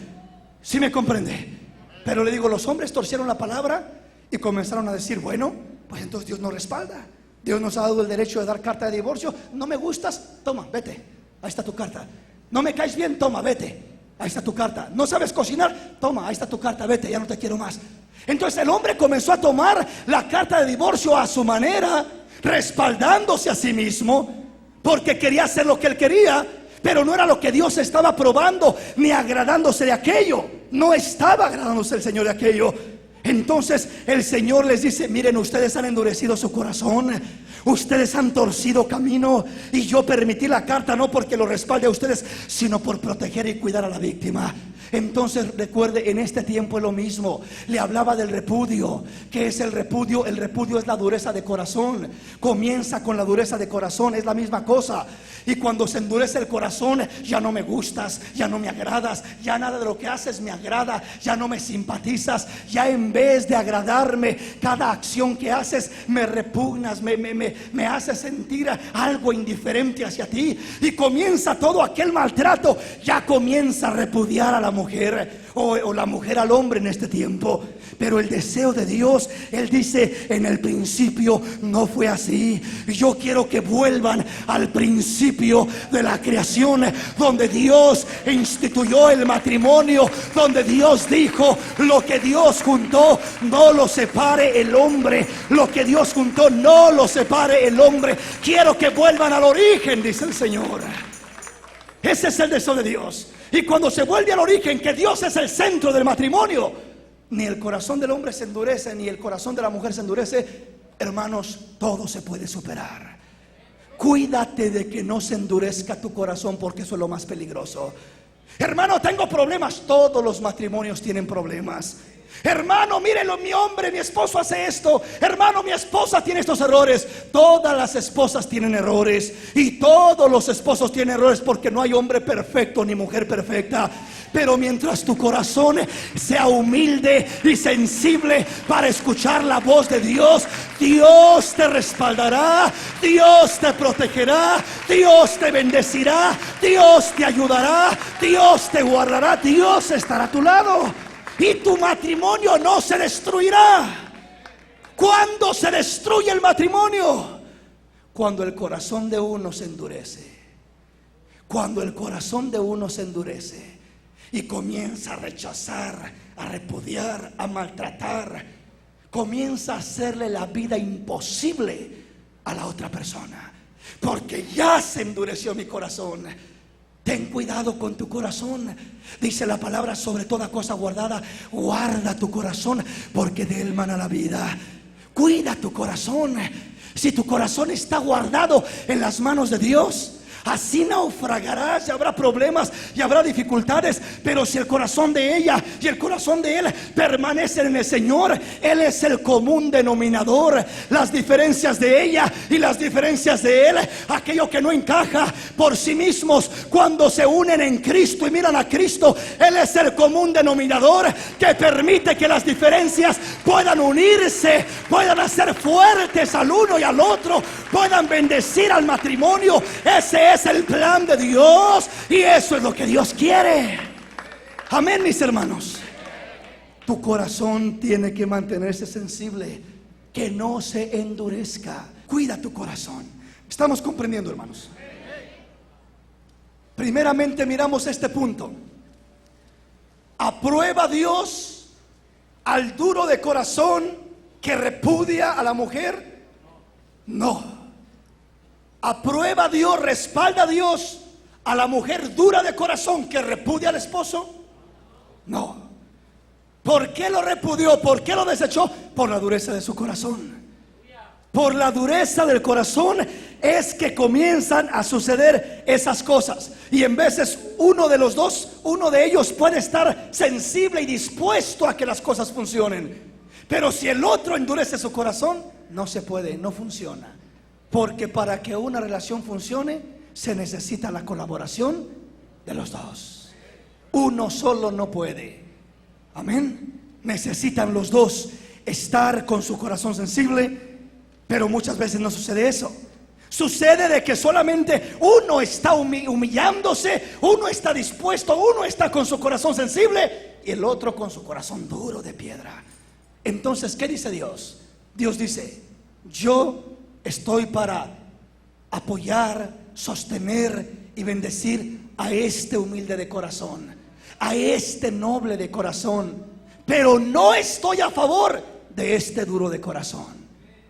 ¿Sí me comprende? Pero le digo, los hombres torcieron la palabra y comenzaron a decir: bueno, pues entonces Dios nos respalda. Dios nos ha dado el derecho de dar carta de divorcio. No me gustas, toma, vete, ahí está tu carta. No me caes bien, toma, vete, ahí está tu carta. No sabes cocinar, toma, ahí está tu carta, vete, ya no te quiero más. Entonces el hombre comenzó a tomar la carta de divorcio a su manera, respaldándose a sí mismo, porque quería hacer lo que él quería, pero no era lo que Dios estaba probando, ni agradándose de aquello. No estaba agradándose el Señor de aquello. Entonces el Señor les dice: miren, ustedes han endurecido su corazón, ustedes han torcido camino, y yo permití la carta no porque lo respalde a ustedes, sino por proteger y cuidar a la víctima. Entonces recuerde, en este tiempo es lo mismo. Le hablaba del repudio. ¿Qué es el repudio? El repudio es la dureza de corazón. Comienza con la dureza de corazón, es la misma cosa. Y cuando se endurece el corazón, ya no me gustas, ya no me agradas, ya nada de lo que haces me agrada, ya no me simpatizas, ya en vez de agradarme, cada acción que haces me repugnas, me hace sentir algo indiferente hacia ti. Y comienza todo aquel maltrato, ya comienza a repudiar a la mujer, o la mujer al hombre en este tiempo. Pero el deseo de Dios, Él dice: en el principio no fue así. Yo quiero que vuelvan al principio de la creación, donde Dios instituyó el matrimonio, donde Dios dijo: lo que Dios juntó, no lo separe el hombre. Lo que Dios juntó, no lo separe el hombre. Quiero que vuelvan al origen, dice el Señor. Ese es el deseo de Dios. Y cuando se vuelve al origen, que Dios es el centro del matrimonio, ni el corazón del hombre se endurece, ni el corazón de la mujer se endurece. Hermanos, todo se puede superar. Cuídate de que no se endurezca tu corazón, porque eso es lo más peligroso. Hermano, tengo problemas. Todos los matrimonios tienen problemas. Hermano, mírenlo, mi hombre, mi esposo hace esto. Hermano, mi esposa tiene estos errores. Todas las esposas tienen errores, y todos los esposos tienen errores, porque no hay hombre perfecto ni mujer perfecta. Pero mientras tu corazón sea humilde y sensible para escuchar la voz de Dios, Dios te respaldará, Dios te protegerá, Dios te bendecirá, Dios te ayudará, Dios te guardará, Dios estará a tu lado. Y tu matrimonio no se destruirá. ¿Cuándo se destruye el matrimonio? Cuando el corazón de uno se endurece. Cuando el corazón de uno se endurece y comienza a rechazar, a repudiar, a maltratar, comienza a hacerle la vida imposible a la otra persona, porque ya se endureció mi corazón. Ten cuidado con tu corazón. Dice la palabra: sobre toda cosa guardada, guarda tu corazón, porque de él mana la vida. Cuida tu corazón. Si tu corazón está guardado en las manos de Dios, así naufragarás, y habrá problemas y habrá dificultades. Pero si el corazón de ella y el corazón de él permanecen en el Señor, Él es el común denominador. Las diferencias de ella y las diferencias de él, aquello que no encaja por sí mismos, cuando se unen en Cristo y miran a Cristo, Él es el común denominador que permite que las diferencias puedan unirse, puedan hacer fuertes al uno y al otro, puedan bendecir al matrimonio. Ese es el plan de Dios, y eso es lo que Dios quiere. Amén, mis hermanos. Tu corazón tiene que mantenerse sensible, que no se endurezca. Cuida tu corazón. ¿Estamos comprendiendo, hermanos? Primeramente miramos este punto. ¿Aprueba Dios al duro de corazón que repudia a la mujer? No. ¿Aprueba Dios, respalda Dios a la mujer dura de corazón que repudia al esposo? No. ¿Por qué lo repudió? ¿Por qué lo desechó? Por la dureza de su corazón. Por la dureza del corazón es que comienzan a suceder esas cosas. Y en veces uno de los dos, uno de ellos puede estar sensible y dispuesto a que las cosas funcionen. Pero si el otro endurece su corazón, no se puede, no funciona. Porque para que una relación funcione, se necesita la colaboración de los dos. Uno solo no puede. Amén. Necesitan los dos estar con su corazón sensible. Pero muchas veces no sucede eso. Sucede de que solamente uno está humillándose, uno está dispuesto, uno está con su corazón sensible y el otro con su corazón duro de piedra. Entonces, ¿qué dice Dios? Dios dice: yo estoy para apoyar, sostener y bendecir a este humilde de corazón, a este noble de corazón, pero no estoy a favor de este duro de corazón.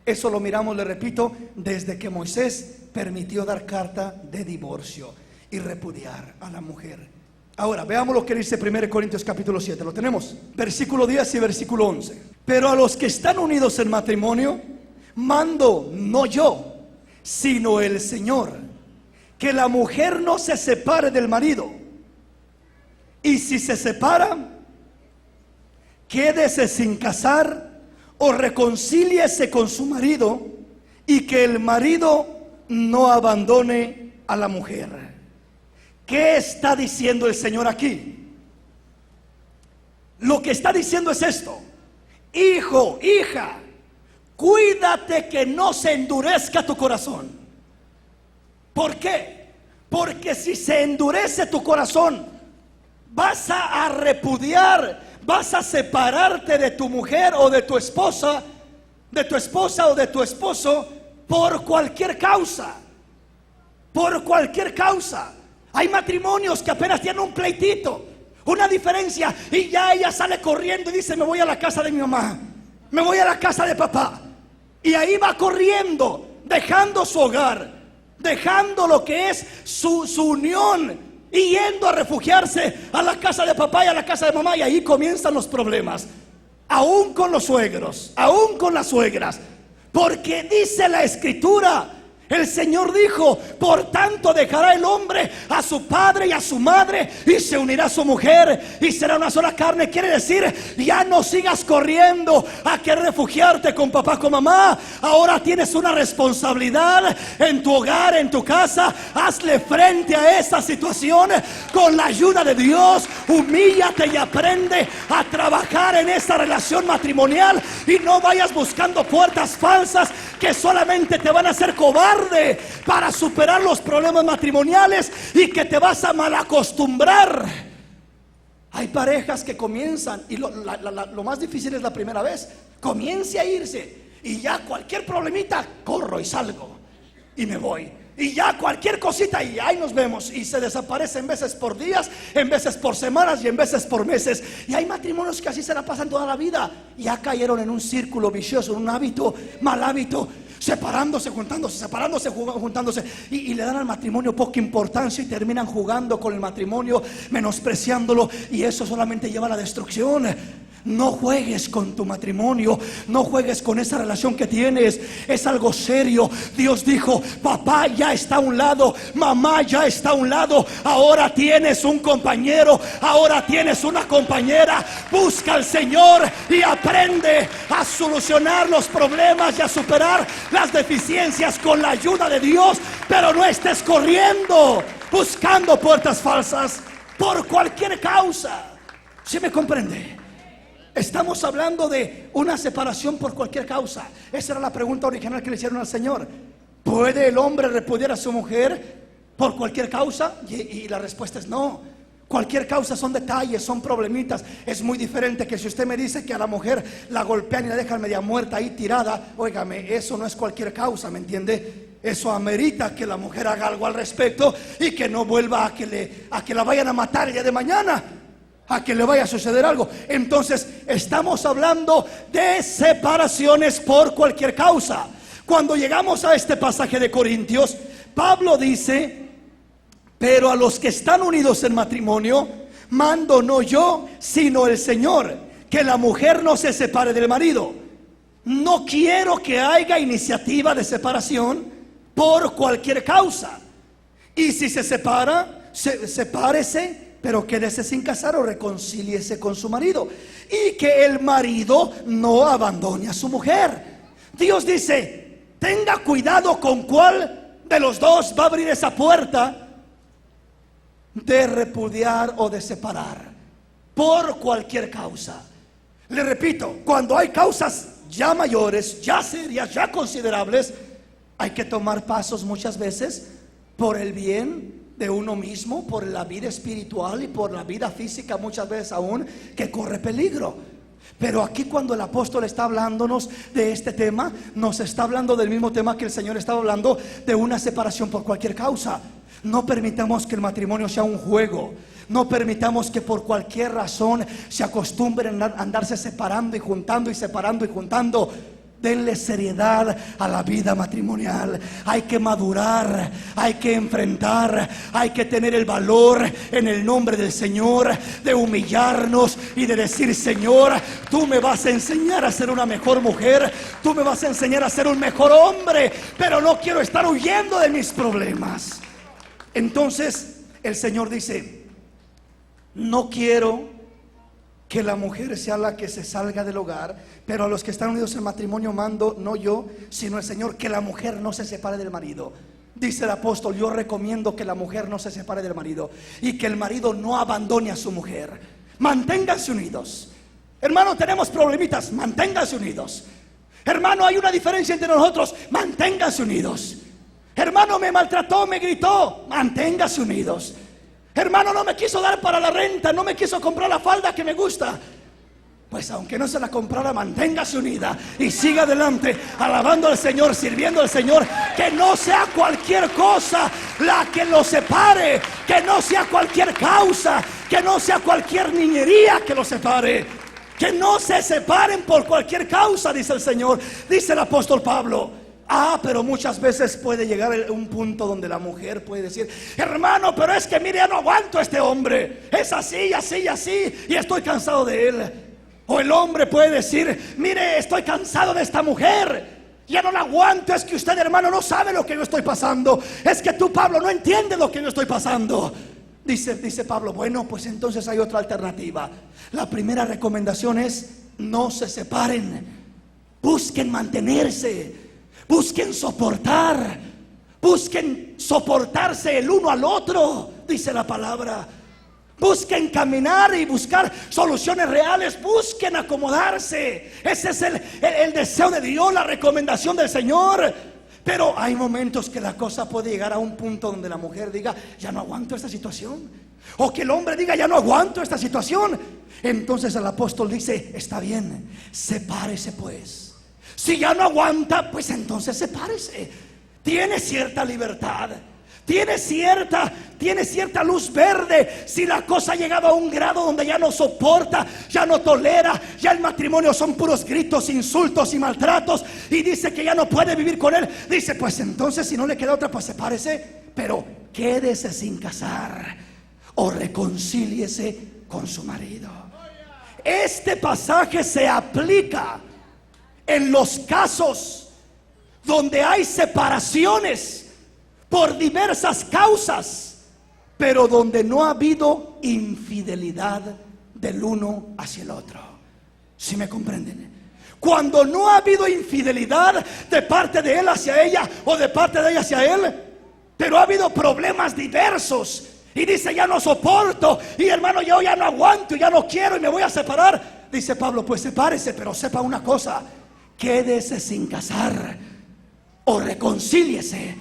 Eso lo miramos, le repito, desde que Moisés permitió dar carta de divorcio y repudiar a la mujer. Ahora, veamos lo que dice 1 Corintios capítulo 7. Lo tenemos, versículo 10 y versículo 11. Pero a los que están unidos en matrimonio, mando no yo, sino el Señor, que la mujer no se separe del marido. Y si se separa, quédese sin casar o reconcíliese con su marido, y que el marido no abandone a la mujer. ¿Qué está diciendo el Señor aquí? Lo que está diciendo es esto: hijo, hija, cuídate que no se endurezca tu corazón. ¿Por qué? Porque si se endurece tu corazón, vas a repudiar, vas a separarte de tu mujer o de tu esposa o de tu esposo por cualquier causa. Por cualquier causa. Hay matrimonios que apenas tienen un pleitito, una diferencia, y ya ella sale corriendo y dice: me voy a la casa de mi mamá, me voy a la casa de papá. Y ahí va corriendo, dejando su hogar, dejando lo que es su unión, y yendo a refugiarse a la casa de papá y a la casa de mamá. Y ahí comienzan los problemas, aún con los suegros, aún con las suegras. Porque dice la Escritura, el Señor dijo: por tanto dejará el hombre a su padre y a su madre, y se unirá a su mujer, y será una sola carne. Quiere decir, ya no sigas corriendo a que refugiarte con papá, con mamá. Ahora tienes una responsabilidad en tu hogar, en tu casa. Hazle frente a esa situación con la ayuda de Dios. Humíllate y aprende a trabajar en esa relación matrimonial, y no vayas buscando puertas falsas que solamente te van a hacer cobarde para superar los problemas matrimoniales, y que te vas a malacostumbrar. Hay parejas que comienzan, y lo más difícil es la primera vez. Comience a irse, y ya cualquier problemita, corro y salgo y me voy. Y ya cualquier cosita, y ahí nos vemos. Y se desaparece, en veces por días, en veces por semanas, y en veces por meses. Y hay matrimonios que así se la pasan toda la vida. Ya cayeron en un círculo vicioso, en un hábito, mal hábito, separándose, juntándose, y le dan al matrimonio poca importancia, y terminan jugando con el matrimonio, menospreciándolo, y eso solamente lleva a la destrucción. No juegues con tu matrimonio, no juegues con esa relación que tienes. Es algo serio. Dios dijo: papá ya está a un lado, mamá ya está a un lado. Ahora tienes un compañero, ahora tienes una compañera. Busca al Señor y aprende a solucionar los problemas y a superar las deficiencias con la ayuda de Dios. Pero no estés corriendo buscando puertas falsas por cualquier causa. ¿Sí me comprende? Estamos hablando de una separación por cualquier causa. Esa era la pregunta original que le hicieron al Señor. ¿Puede el hombre repudiar a su mujer por cualquier causa? Y la respuesta es no. Cualquier causa son detalles, son problemitas. Es muy diferente que si usted me dice que a la mujer la golpean y la dejan media muerta ahí tirada. Óigame, eso no es cualquier causa, ¿me entiende? Eso amerita que la mujer haga algo al respecto, y que no vuelva a que la vayan a matar el día de mañana. a que le vaya a suceder algo. Entonces estamos hablando de separaciones por cualquier causa. Cuando llegamos a este pasaje de Corintios, Pablo dice: pero a los que están unidos en matrimonio, mando no yo, sino el Señor, que la mujer no se separe del marido. No quiero que haya iniciativa de separación por cualquier causa. Y si se separa, sepárese, pero quédese sin casar o reconcíliese con su marido. Y que el marido no abandone a su mujer. Dios dice: tenga cuidado con cuál de los dos va a abrir esa puerta de repudiar o de separar por cualquier causa. Le repito, cuando hay causas ya mayores, ya serias, ya considerables, hay que tomar pasos muchas veces por el bien de uno mismo, por la vida espiritual y por la vida física, muchas veces aún, que corre peligro. Pero aquí, cuando el apóstol está hablándonos de este tema, nos está hablando del mismo tema que el Señor estaba hablando, de una separación por cualquier causa. No permitamos que el matrimonio sea un juego. No permitamos que por cualquier razón se acostumbren a andarse separando y juntando y separando y juntando. Denle seriedad a la vida matrimonial. Hay que madurar, hay que enfrentar, hay que tener el valor en el nombre del Señor de humillarnos y de decir: Señor, tú me vas a enseñar a ser una mejor mujer, tú me vas a enseñar a ser un mejor hombre, pero no quiero estar huyendo de mis problemas. Entonces el Señor dice: no quiero que la mujer sea la que se salga del hogar, pero a los que están unidos en matrimonio mando no yo, sino el Señor, que la mujer no se separe del marido. Dice el apóstol: yo recomiendo que la mujer no se separe del marido y que el marido no abandone a su mujer. Manténganse unidos. Hermano, tenemos problemitas, manténganse unidos. Hermano, hay una diferencia entre nosotros, manténganse unidos. Hermano, me maltrató, me gritó, manténganse unidos. Hermano, no me quiso dar para la renta, no me quiso comprar la falda que me gusta. Pues aunque no se la comprara, manténgase unida y siga adelante, alabando al Señor, sirviendo al Señor. Que no sea cualquier cosa la que los separe, que no sea cualquier causa, que no sea cualquier niñería que los separe. Que no se separen por cualquier causa, dice el Señor, dice el apóstol Pablo. Pero muchas veces puede llegar un punto donde la mujer puede decir: hermano, pero es que mire, ya no aguanto a este hombre, es así, así, así, y estoy cansado de él. O el hombre puede decir: mire, estoy cansado de esta mujer, ya no la aguanto. Es que usted, hermano, no sabe lo que yo estoy pasando. Es que tú, Pablo, no entiendes lo que yo estoy pasando. Dice Pablo: bueno, pues entonces hay otra alternativa. La primera recomendación es: no se separen, busquen mantenerse, busquen soportar, busquen soportarse el uno al otro, dice la palabra. Busquen caminar y buscar soluciones reales, busquen acomodarse. Ese es el deseo de Dios, la recomendación del Señor. Pero hay momentos que la cosa puede llegar a un punto donde la mujer diga: ya no aguanto esta situación. O que el hombre diga: ya no aguanto esta situación. Entonces el apóstol dice: está bien, sepárese pues. Si ya no aguanta, pues entonces sepárese. Tiene cierta libertad, tiene cierta luz verde. Si la cosa ha llegado a un grado donde ya no soporta, ya no tolera, ya el matrimonio son puros gritos, insultos y maltratos, y dice que ya no puede vivir con él, dice: pues entonces, si no le queda otra, pues sepárese, pero quédese sin casar o reconcíliese con su marido. Este pasaje se aplica en los casos donde hay separaciones por diversas causas, pero donde no ha habido infidelidad del uno hacia el otro. ¿Sí me comprenden? Cuando no ha habido infidelidad de parte de él hacia ella o de parte de ella hacia él, pero ha habido problemas diversos y dice: ya no soporto, y hermano, yo ya no aguanto, ya no quiero y me voy a separar. Dice Pablo: pues sepárese, pero sepa una cosa: quédese sin casar o reconcíliese.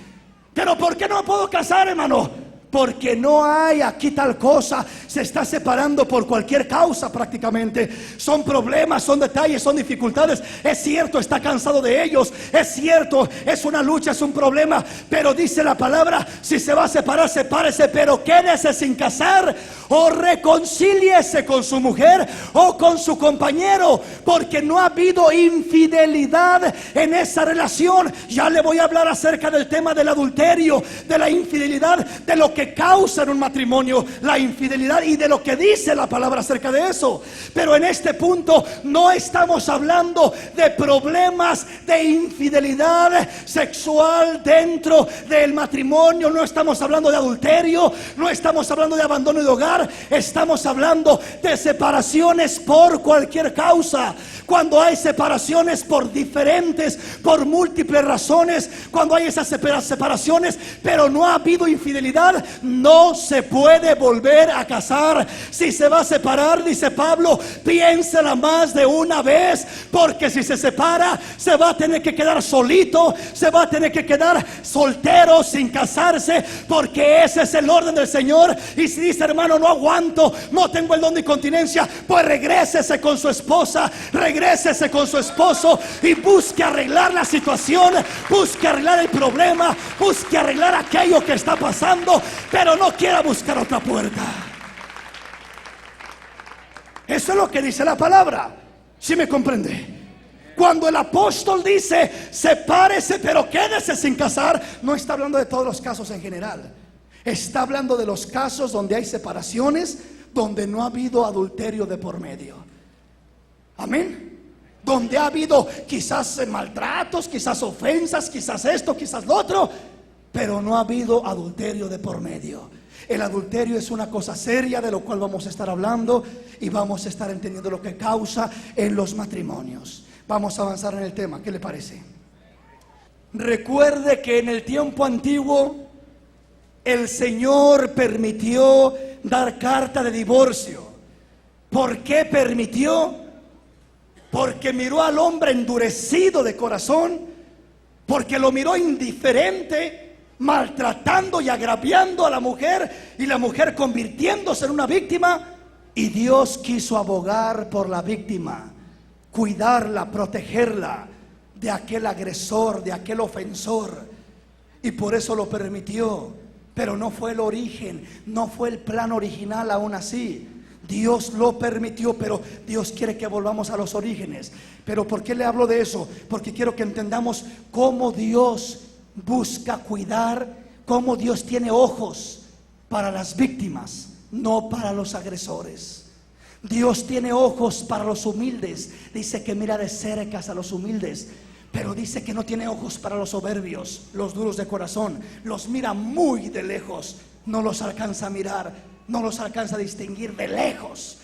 Pero ¿por qué no me puedo casar, hermano? porque no hay aquí tal cosa. Se está separando por cualquier causa prácticamente. Son problemas, son detalles, son dificultades. Es cierto, está cansado de ellos. Es cierto, es una lucha, es un problema. Pero dice la palabra, si se va a separar, sepárese, pero quédese sin casar, o reconcíliese con su mujer o con su compañero, porque no ha habido infidelidad en esa relación. Ya le voy a hablar acerca del tema del adulterio, de la infidelidad, de lo que causa en un matrimonio la infidelidad y de lo que dice la palabra acerca de eso. Pero en este punto no estamos hablando de problemas de infidelidad sexual dentro del matrimonio, no estamos hablando de adulterio, no estamos hablando de abandono de hogar, estamos hablando de separaciones por cualquier causa. Cuando hay separaciones por diferentes, por múltiples razones, cuando hay esas separaciones pero no ha habido infidelidad, no se puede volver a casar. Si se va a separar, dice Pablo, piénsela más de una vez, porque si se separa, se va a tener que quedar solito, se va a tener que quedar soltero sin casarse, porque ese es el orden del Señor. Y si dice, hermano, no aguanto, no tengo el don de incontinencia, pues regrésese con su esposa, regrésese con su esposo y busque arreglar la situación, busque arreglar el problema, busque arreglar aquello que está pasando, pero no quiera buscar otra puerta. Eso es lo que dice la palabra. ¿Sí me comprende? Cuando el apóstol dice sepárese pero quédese sin casar, no está hablando de todos los casos en general. Está hablando de los casos donde hay separaciones, donde no ha habido adulterio de por medio. Amén. Donde ha habido quizás maltratos, quizás ofensas, quizás esto, quizás lo otro, pero no ha habido adulterio de por medio. El adulterio es una cosa seria de lo cual vamos a estar hablando y vamos a estar entendiendo lo que causa en los matrimonios. Vamos a avanzar en el tema, ¿qué le parece? Recuerde que en el tiempo antiguo el Señor permitió dar carta de divorcio. ¿Por qué permitió? Porque miró al hombre endurecido de corazón, porque lo miró indiferente, maltratando y agraviando a la mujer, y la mujer convirtiéndose en una víctima. Y Dios quiso abogar por la víctima, cuidarla, protegerla de aquel agresor, de aquel ofensor, y por eso lo permitió. Pero no fue el origen, no fue el plan original aún así. Dios lo permitió, pero Dios quiere que volvamos a los orígenes. Pero ¿por qué le hablo de eso? Porque quiero que entendamos cómo Dios busca cuidar, cómo Dios tiene ojos para las víctimas, no para los agresores. Dios tiene ojos para los humildes. Dice que mira de cerca a los humildes, pero dice que no tiene ojos para los soberbios, los duros de corazón. Los mira muy de lejos, no los alcanza a mirar, no los alcanza a distinguir de lejos,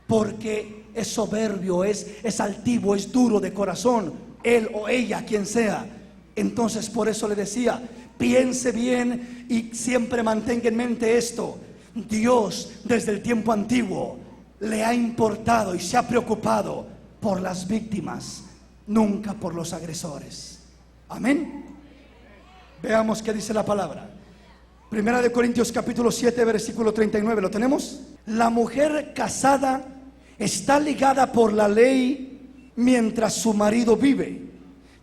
porque es soberbio, es altivo, es duro de corazón, él o ella, quien sea. Entonces por eso le decía, piense bien y siempre mantenga en mente esto: Dios desde el tiempo antiguo le ha importado y se ha preocupado por las víctimas, nunca por los agresores. Amén. Veamos qué dice la palabra. Primera de Corintios capítulo 7 versículo 39, ¿lo tenemos? La mujer casada está ligada por la ley mientras su marido vive,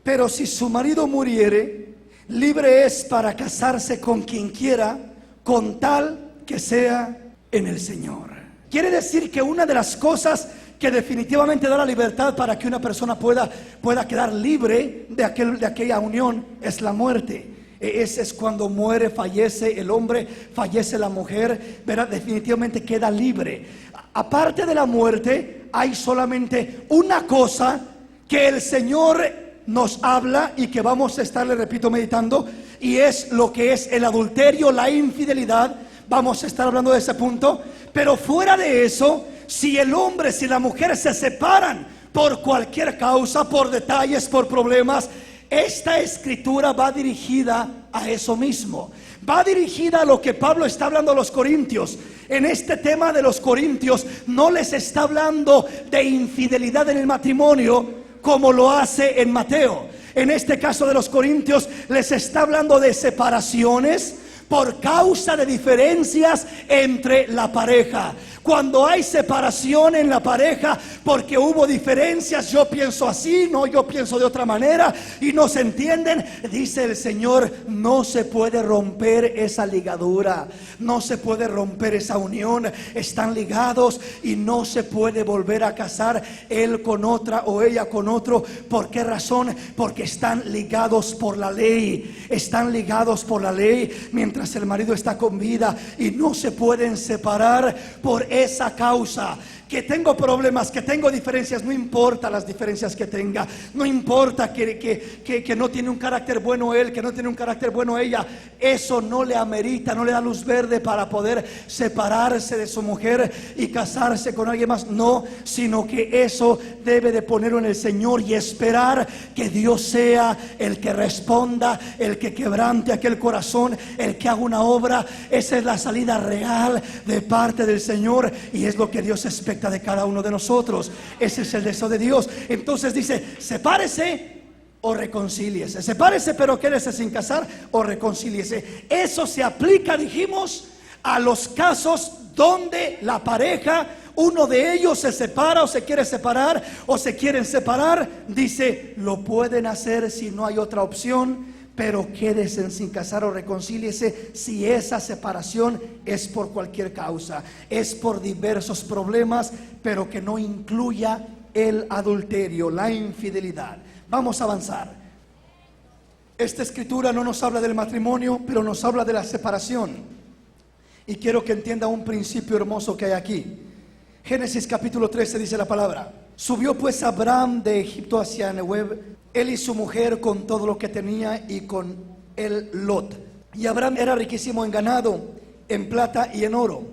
pero si su marido muriere, libre es para casarse con quien quiera, con tal que sea en el Señor. Quiere decir que una de las cosas que definitivamente da la libertad para que una persona pueda quedar libre de aquella unión es la muerte. Ese es cuando muere, fallece el hombre, fallece la mujer, ¿verdad? Definitivamente queda libre. Aparte de la muerte, hay solamente una cosa que el Señor nos habla y que vamos a estar, le repito, meditando, y es lo que es el adulterio, la infidelidad. Vamos a estar hablando de ese punto. Pero fuera de eso, si el hombre, si la mujer se separan por cualquier causa, por detalles, por problemas, esta escritura va dirigida a eso mismo. Va dirigida a lo que Pablo está hablando a los corintios. En este tema de los corintios no les está hablando de infidelidad en el matrimonio como lo hace en Mateo. En este caso de los corintios les está hablando de separaciones por causa de diferencias entre la pareja. Cuando hay separación en la pareja porque hubo diferencias, yo pienso así, no, yo pienso de otra manera y no se entienden, dice el Señor, no se puede romper esa ligadura, no se puede romper esa unión. Están ligados y no se puede volver a casar él con otra o ella con otro. ¿Por qué razón? Porque están ligados por la ley, están ligados por la ley mientras el marido está con vida y no se pueden separar por esa causa. Que tengo problemas, que tengo diferencias, no importa las diferencias que tenga, no importa que no tiene un carácter bueno él, que no tiene un carácter bueno ella, eso no le amerita, no le da luz verde para poder separarse de su mujer y casarse con alguien más, no, sino que eso debe de ponerlo en el Señor y esperar que Dios sea el que responda, el que quebrante aquel corazón, el que haga una obra. Esa es la salida real de parte del Señor y es lo que Dios espera de cada uno de nosotros. Ese es el deseo de Dios. Entonces dice, sepárese o reconcíliese. Sepárese pero quédese sin casar o reconcíliese. Eso se aplica, dijimos, a los casos donde la pareja, uno de ellos se separa o se quiere separar o se quieren separar. Dice, lo pueden hacer si no hay otra opción, pero quédese sin casar o reconcíliese si esa separación es por cualquier causa, es por diversos problemas, pero que no incluya el adulterio, la infidelidad. Vamos a avanzar. Esta escritura no nos habla del matrimonio, pero nos habla de la separación. Y quiero que entienda un principio hermoso que hay aquí. Génesis capítulo 13 dice la palabra: subió pues Abraham de Egipto hacia Negev, él y su mujer con todo lo que tenía, y con él Lot. Y Abraham era riquísimo en ganado, en plata y en oro.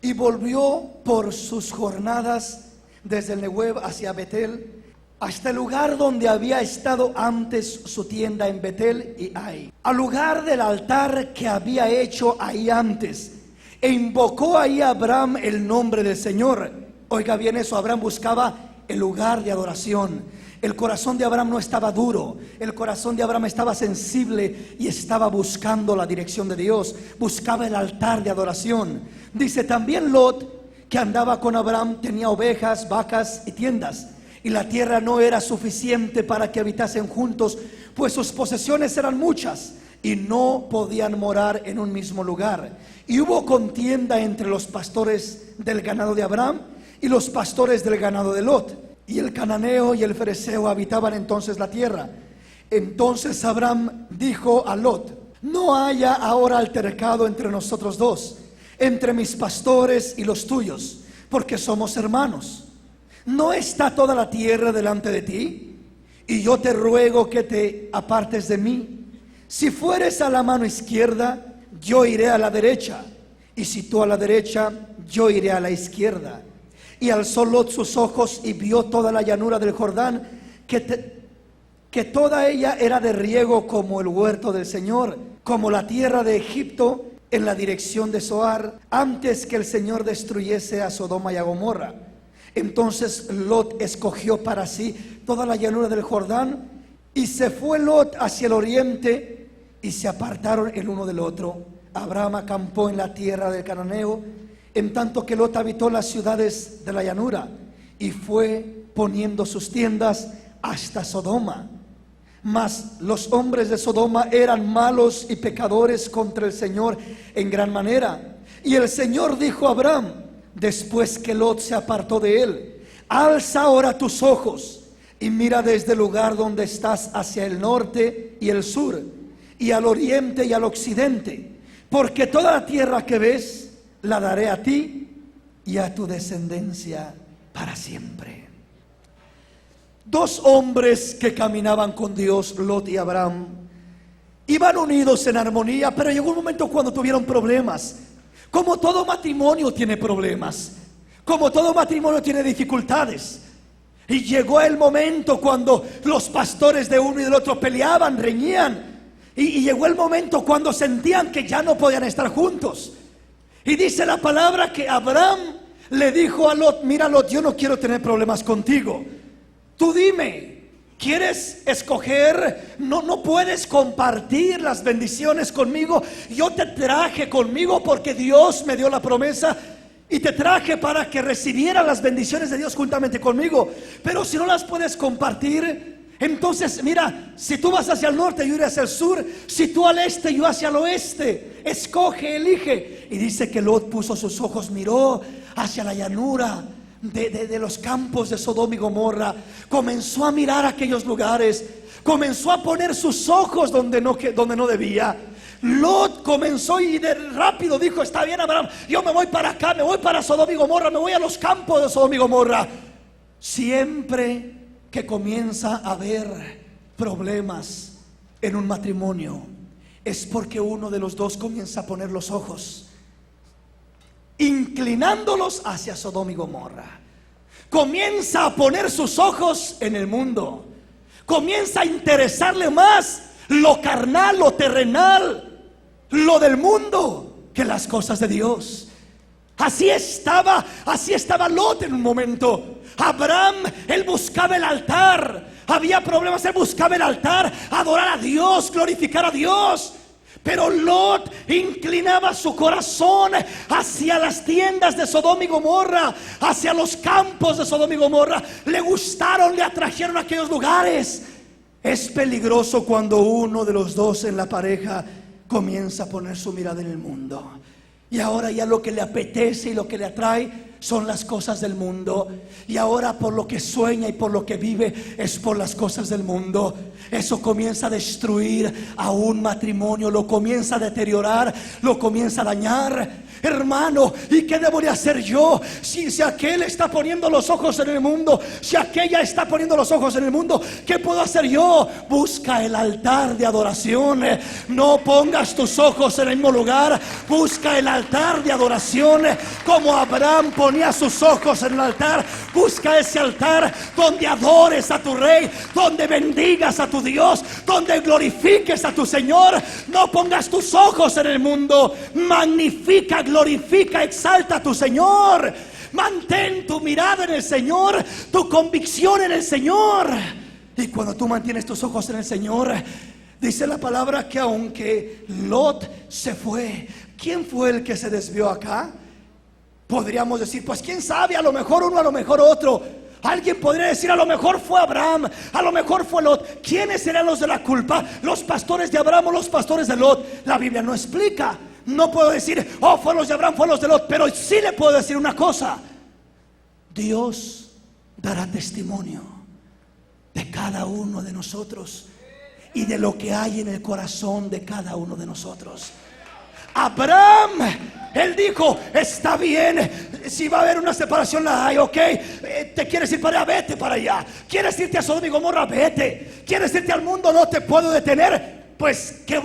Y volvió por sus jornadas desde el Negev hacia Betel, hasta el lugar donde había estado antes su tienda en Betel y Ai, al lugar del altar que había hecho ahí antes. E invocó ahí a Abraham el nombre del Señor. Oiga bien eso, Abraham buscaba el lugar de adoración. El corazón de Abraham no estaba duro, el corazón de Abraham estaba sensible y estaba buscando la dirección de Dios, buscaba el altar de adoración. Dice también Lot, que andaba con Abraham, tenía ovejas, vacas y tiendas, y la tierra no era suficiente para que habitasen juntos, pues sus posesiones eran muchas y no podían morar en un mismo lugar. Y hubo contienda entre los pastores del ganado de Abraham y los pastores del ganado de Lot. Y el cananeo y el fereceo habitaban entonces la tierra. Entonces Abraham dijo a Lot: no haya ahora altercado entre nosotros dos, entre mis pastores y los tuyos, porque somos hermanos. ¿No está toda la tierra delante de ti? Y yo te ruego que te apartes de mí. Si fueres a la mano izquierda, yo iré a la derecha, y si tú a la derecha, yo iré a la izquierda. Y alzó Lot sus ojos y vio toda la llanura del Jordán, que toda ella era de riego como el huerto del Señor, como la tierra de Egipto en la dirección de Zoar, antes que el Señor destruyese a Sodoma y a Gomorra. Entonces Lot escogió para sí toda la llanura del Jordán, y se fue Lot hacia el oriente, y se apartaron el uno del otro. Abraham acampó en la tierra del cananeo, en tanto que Lot habitó las ciudades de la llanura, y fue poniendo sus tiendas hasta Sodoma. Mas los hombres de Sodoma eran malos y pecadores contra el Señor en gran manera. Y el Señor dijo a Abraham, después que Lot se apartó de él: alza ahora tus ojos y mira desde el lugar donde estás hacia el norte y el sur, y al oriente y al occidente, porque toda la tierra que ves la daré a ti y a tu descendencia para siempre. Dos hombres que caminaban con Dios, Lot y Abraham, iban unidos en armonía, pero llegó un momento cuando tuvieron problemas. Como todo matrimonio tiene problemas, como todo matrimonio tiene dificultades. Y llegó el momento cuando los pastores de uno y del otro peleaban, reñían. Y llegó el momento cuando sentían que ya no podían estar juntos. Y dice la palabra que Abraham le dijo a Lot: mira Lot, yo no quiero tener problemas contigo. Tú dime, ¿Quieres escoger? No puedes compartir las bendiciones conmigo. Yo te traje conmigo porque Dios me dio la promesa y te traje para que recibieras las bendiciones de Dios juntamente conmigo. Pero si no las puedes compartir, entonces mira, si tú vas hacia el norte, yo iré hacia el sur. Si tú al este, yo hacia el oeste. Escoge, elige. Y dice que Lot puso sus ojos, miró hacia la llanura de los campos de Sodoma y Gomorra. Comenzó a mirar aquellos lugares. Comenzó a poner sus ojos donde no debía. Lot comenzó y de rápido dijo: está bien, Abraham, yo me voy para acá, me voy para Sodoma y Gomorra, me voy a los campos de Sodoma y Gomorra. Siempre que comienza a haber problemas en un matrimonio, es porque uno de los dos comienza a poner los ojos, inclinándolos hacia Sodoma y Gomorra. Comienza a poner sus ojos en el mundo. Comienza a interesarle más lo carnal, lo terrenal, lo del mundo, que las cosas de Dios. Así estaba Lot en un momento. Abraham, él buscaba el altar. Había problemas, él buscaba el altar, adorar a Dios, glorificar a Dios. Pero Lot inclinaba su corazón hacia las tiendas de Sodoma y Gomorra, hacia los campos de Sodoma y Gomorra. Le gustaron, le atrajeron a aquellos lugares. Es peligroso cuando uno de los dos en la pareja comienza a poner su mirada en el mundo. Y ahora ya lo que le apetece y lo que le atrae son las cosas del mundo. Y ahora por lo que sueña y por lo que vive es por las cosas del mundo. Eso comienza a destruir a un matrimonio, lo comienza a deteriorar, lo comienza a dañar. Hermano, ¿y qué debo de hacer yo? Si aquel está poniendo los ojos en el mundo, si aquella está poniendo los ojos en el mundo, ¿qué puedo hacer yo? Busca el altar de adoración. No pongas tus ojos en el mismo lugar. Busca el altar de adoración, como Abraham ponía sus ojos en el altar. Busca ese altar donde adores a tu rey, donde bendigas a tu Dios, donde glorifiques a tu Señor. No pongas tus ojos en el mundo. Magnifica, glorifica, exalta a tu Señor. Mantén tu mirada en el Señor, tu convicción en el Señor. Y cuando tú mantienes tus ojos en el Señor, dice la palabra que aunque Lot se fue, ¿quién fue el que se desvió acá? Podríamos decir, pues quién sabe, a lo mejor uno, a lo mejor otro. Alguien podría decir, a lo mejor fue Abraham, a lo mejor fue Lot. ¿Quiénes serán los de la culpa? ¿Los pastores de Abraham o los pastores de Lot? La Biblia no explica. No puedo decir, oh, fue los de Abraham, fue los de Lot. Pero sí le puedo decir una cosa: Dios dará testimonio de cada uno de nosotros y de lo que hay en el corazón de cada uno de nosotros. Abraham, él dijo, está bien, si va a haber una separación la hay, ok. ¿Te quieres ir para allá? Vete para allá. ¿Quieres irte a Sodoma y Gomorra? Vete. ¿Quieres irte al mundo? No te puedo detener. Pues, ¿qué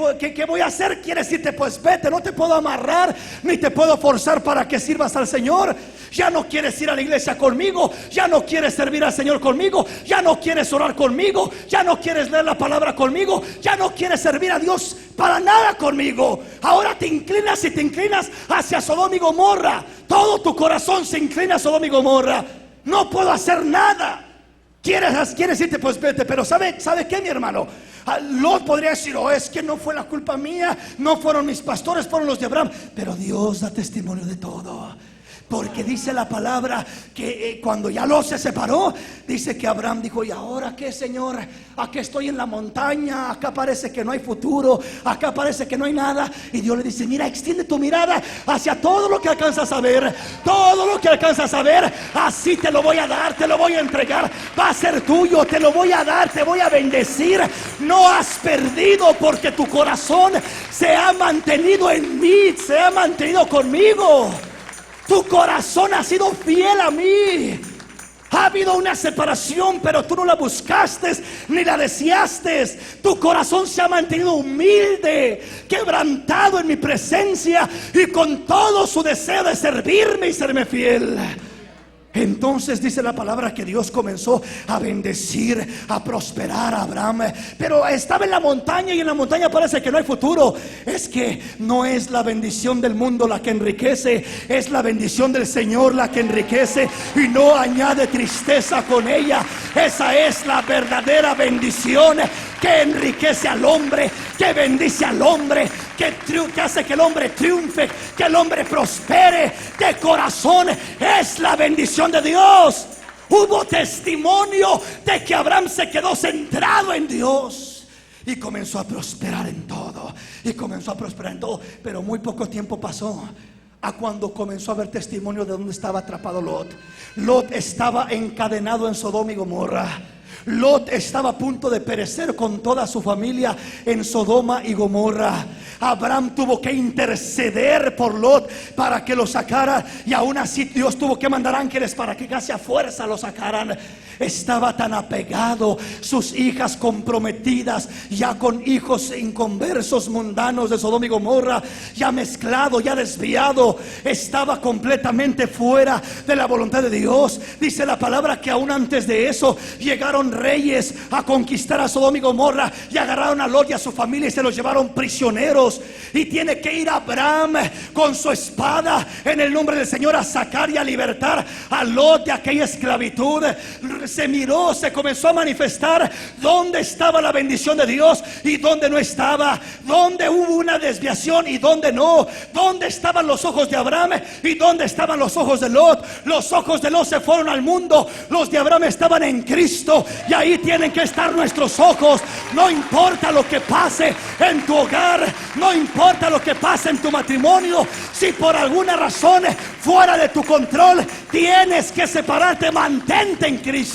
voy a hacer? ¿Quieres irte? Pues vete. No te puedo amarrar ni te puedo forzar para que sirvas al Señor. Ya no quieres ir a la iglesia conmigo, ya no quieres servir al Señor conmigo, ya no quieres orar conmigo, ya no quieres leer la palabra conmigo, ya no quieres servir a Dios para nada conmigo. Ahora te inclinas y te inclinas hacia Sodoma y Gomorra. Todo tu corazón se inclina a Sodoma y Gomorra. No puedo hacer nada. ¿Quieres irte? Pues vete. Pero ¿sabe qué, mi hermano? Lot podría decir, oh, es que no fue la culpa mía, no fueron mis pastores, fueron los de Abraham. Pero Dios da testimonio de todo. Porque dice la palabra que cuando ya Lot se separó, dice que Abraham dijo, ¿y ahora qué, Señor? Aquí estoy en la montaña, acá parece que no hay futuro, acá parece que no hay nada. Y Dios le dice, mira, extiende tu mirada hacia todo lo que alcanzas a ver. Todo lo que alcanzas a ver, así te lo voy a dar, te lo voy a entregar. Va a ser tuyo, te lo voy a dar, te voy a bendecir. No has perdido porque tu corazón se ha mantenido en mí, se ha mantenido conmigo. Tu corazón ha sido fiel a mí. Ha habido una separación, pero tú no la buscaste ni la deseaste. Tu corazón se ha mantenido humilde, quebrantado en mi presencia y con todo su deseo de servirme y serme fiel. Entonces dice la palabra que Dios comenzó a bendecir, a prosperar a Abraham. Pero estaba en la montaña y en la montaña parece que no hay futuro. Es que no es la bendición del mundo la que enriquece, es la bendición del Señor la que enriquece y no añade tristeza con ella. Esa es la verdadera bendición que enriquece al hombre, que bendice al hombre, que hace que el hombre triunfe, que el hombre prospere de corazón. Es la bendición de Dios. Hubo testimonio de que Abraham se quedó centrado en Dios y comenzó a prosperar en todo. Pero muy poco tiempo pasó a cuando comenzó a haber testimonio de dónde estaba atrapado Lot. Lot estaba encadenado en Sodoma y Gomorra. Lot estaba a punto de perecer con toda su familia en Sodoma y Gomorra. Abraham tuvo que interceder por Lot para que lo sacara, y aún así Dios tuvo que mandar ángeles para que casi a fuerza lo sacaran. Estaba tan apegado, sus hijas comprometidas, ya con hijos inconversos mundanos de Sodoma y Gomorra, ya mezclado, ya desviado. Estaba completamente fuera de la voluntad de Dios. Dice la palabra que aún antes de eso llegaron reyes a conquistar a Sodoma y Gomorra y agarraron a Lot y a su familia y se los llevaron prisioneros. Y tiene que ir Abraham con su espada en el nombre del Señor a sacar y a libertar a Lot de aquella esclavitud. Se miró, se comenzó a manifestar dónde estaba la bendición de Dios y dónde no estaba, dónde hubo una desviación y dónde no, dónde estaban los ojos de Abraham y dónde estaban los ojos de Lot. Los ojos de Lot se fueron al mundo, los de Abraham estaban en Cristo, y ahí tienen que estar nuestros ojos. No importa lo que pase en tu hogar, no importa lo que pase en tu matrimonio, si por alguna razón fuera de tu control tienes que separarte, mantente en Cristo.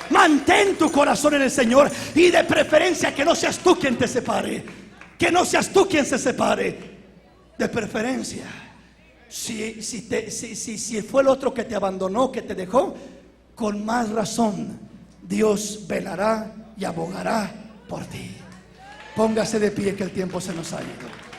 Mantén tu corazón en el Señor, y de preferencia que no seas tú quien te separe, que no seas tú quien se separe. De preferencia, si fue el otro que te abandonó, que te dejó, con más razón Dios velará y abogará por ti. Póngase de pie que el tiempo se nos ha ido.